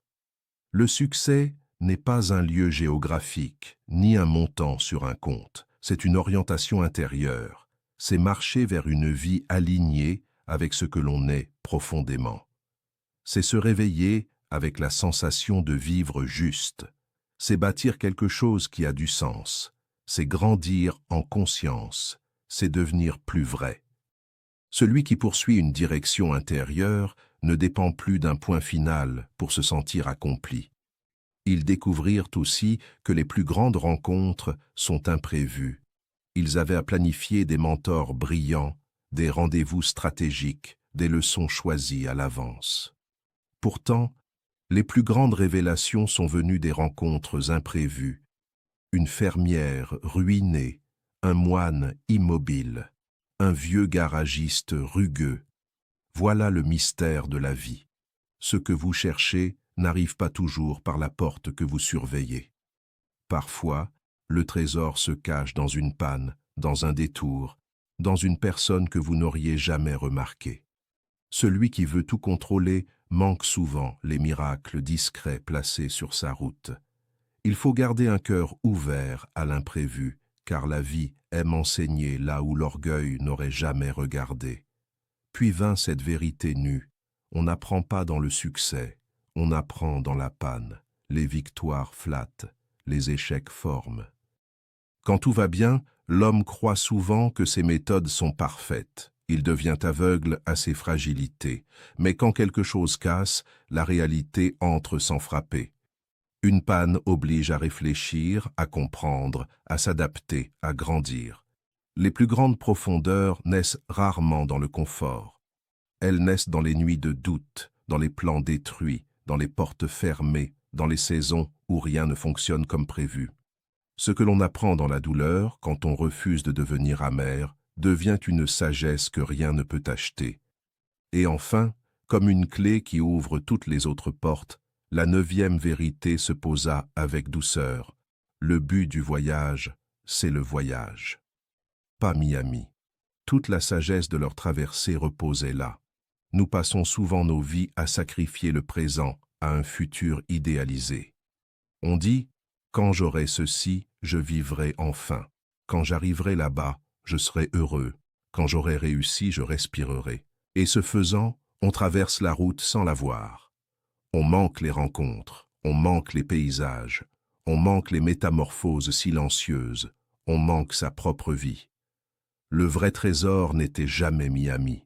S1: Le succès n'est pas un lieu géographique, ni un montant sur un compte. C'est une orientation intérieure. C'est marcher vers une vie alignée avec ce que l'on est profondément. C'est se réveiller avec la sensation de vivre juste. C'est bâtir quelque chose qui a du sens. C'est grandir en conscience. C'est devenir plus vrai. Celui qui poursuit une direction intérieure ne dépend plus d'un point final pour se sentir accompli. Ils découvrirent aussi que les plus grandes rencontres sont imprévues. Ils avaient à planifier des mentors brillants, des rendez-vous stratégiques, des leçons choisies à l'avance. Pourtant, les plus grandes révélations sont venues des rencontres imprévues. Une fermière ruinée, un moine immobile, un vieux garagiste rugueux. Voilà le mystère de la vie. Ce que vous cherchez n'arrive pas toujours par la porte que vous surveillez. Parfois, le trésor se cache dans une panne, dans un détour, dans une personne que vous n'auriez jamais remarquée. Celui qui veut tout contrôler manque souvent les miracles discrets placés sur sa route. Il faut garder un cœur ouvert à l'imprévu, car la vie aime enseigner là où l'orgueil n'aurait jamais regardé. Puis vint cette vérité nue. On n'apprend pas dans le succès, on apprend dans la panne. Les victoires flattent, les échecs forment. Quand tout va bien, l'homme croit souvent que ses méthodes sont parfaites. Il devient aveugle à ses fragilités. Mais quand quelque chose casse, la réalité entre sans frapper. Une panne oblige à réfléchir, à comprendre, à s'adapter, à grandir. Les plus grandes profondeurs naissent rarement dans le confort. Elles naissent dans les nuits de doute, dans les plans détruits, dans les portes fermées, dans les saisons où rien ne fonctionne comme prévu. Ce que l'on apprend dans la douleur, quand on refuse de devenir amer, devient une sagesse que rien ne peut acheter. Et enfin, comme une clé qui ouvre toutes les autres portes, la 9e vérité se posa avec douceur. Le but du voyage, c'est le voyage. Pas Miami. Toute la sagesse de leur traversée reposait là. Nous passons souvent nos vies à sacrifier le présent à un futur idéalisé. On dit, quand j'aurai ceci, je vivrai enfin. Quand j'arriverai là-bas, je serai heureux. Quand j'aurai réussi, je respirerai. Et ce faisant, on traverse la route sans la voir. On manque les rencontres, on manque les paysages, on manque les métamorphoses silencieuses, on manque sa propre vie. Le vrai trésor n'était jamais Miami.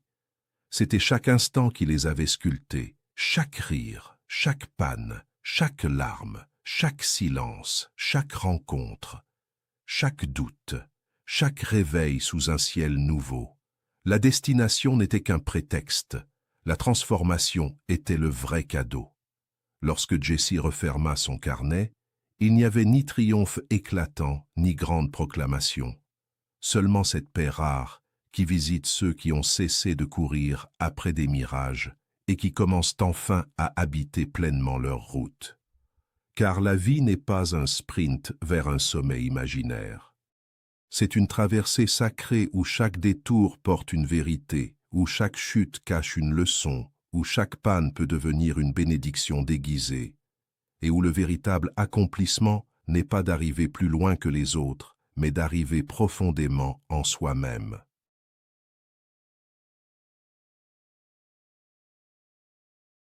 S1: C'était chaque instant qui les avait sculptés, chaque rire, chaque panne, chaque larme, chaque silence, chaque rencontre, chaque doute, chaque réveil sous un ciel nouveau. La destination n'était qu'un prétexte, la transformation était le vrai cadeau. Lorsque Jessie referma son carnet, il n'y avait ni triomphe éclatant, ni grande proclamation. Seulement cette paix rare qui visite ceux qui ont cessé de courir après des mirages et qui commencent enfin à habiter pleinement leur route. Car la vie n'est pas un sprint vers un sommet imaginaire. C'est une traversée sacrée où chaque détour porte une vérité, où chaque chute cache une leçon, où chaque panne peut devenir une bénédiction déguisée, et où le véritable accomplissement n'est pas d'arriver plus loin que les autres, mais d'arriver profondément en soi-même.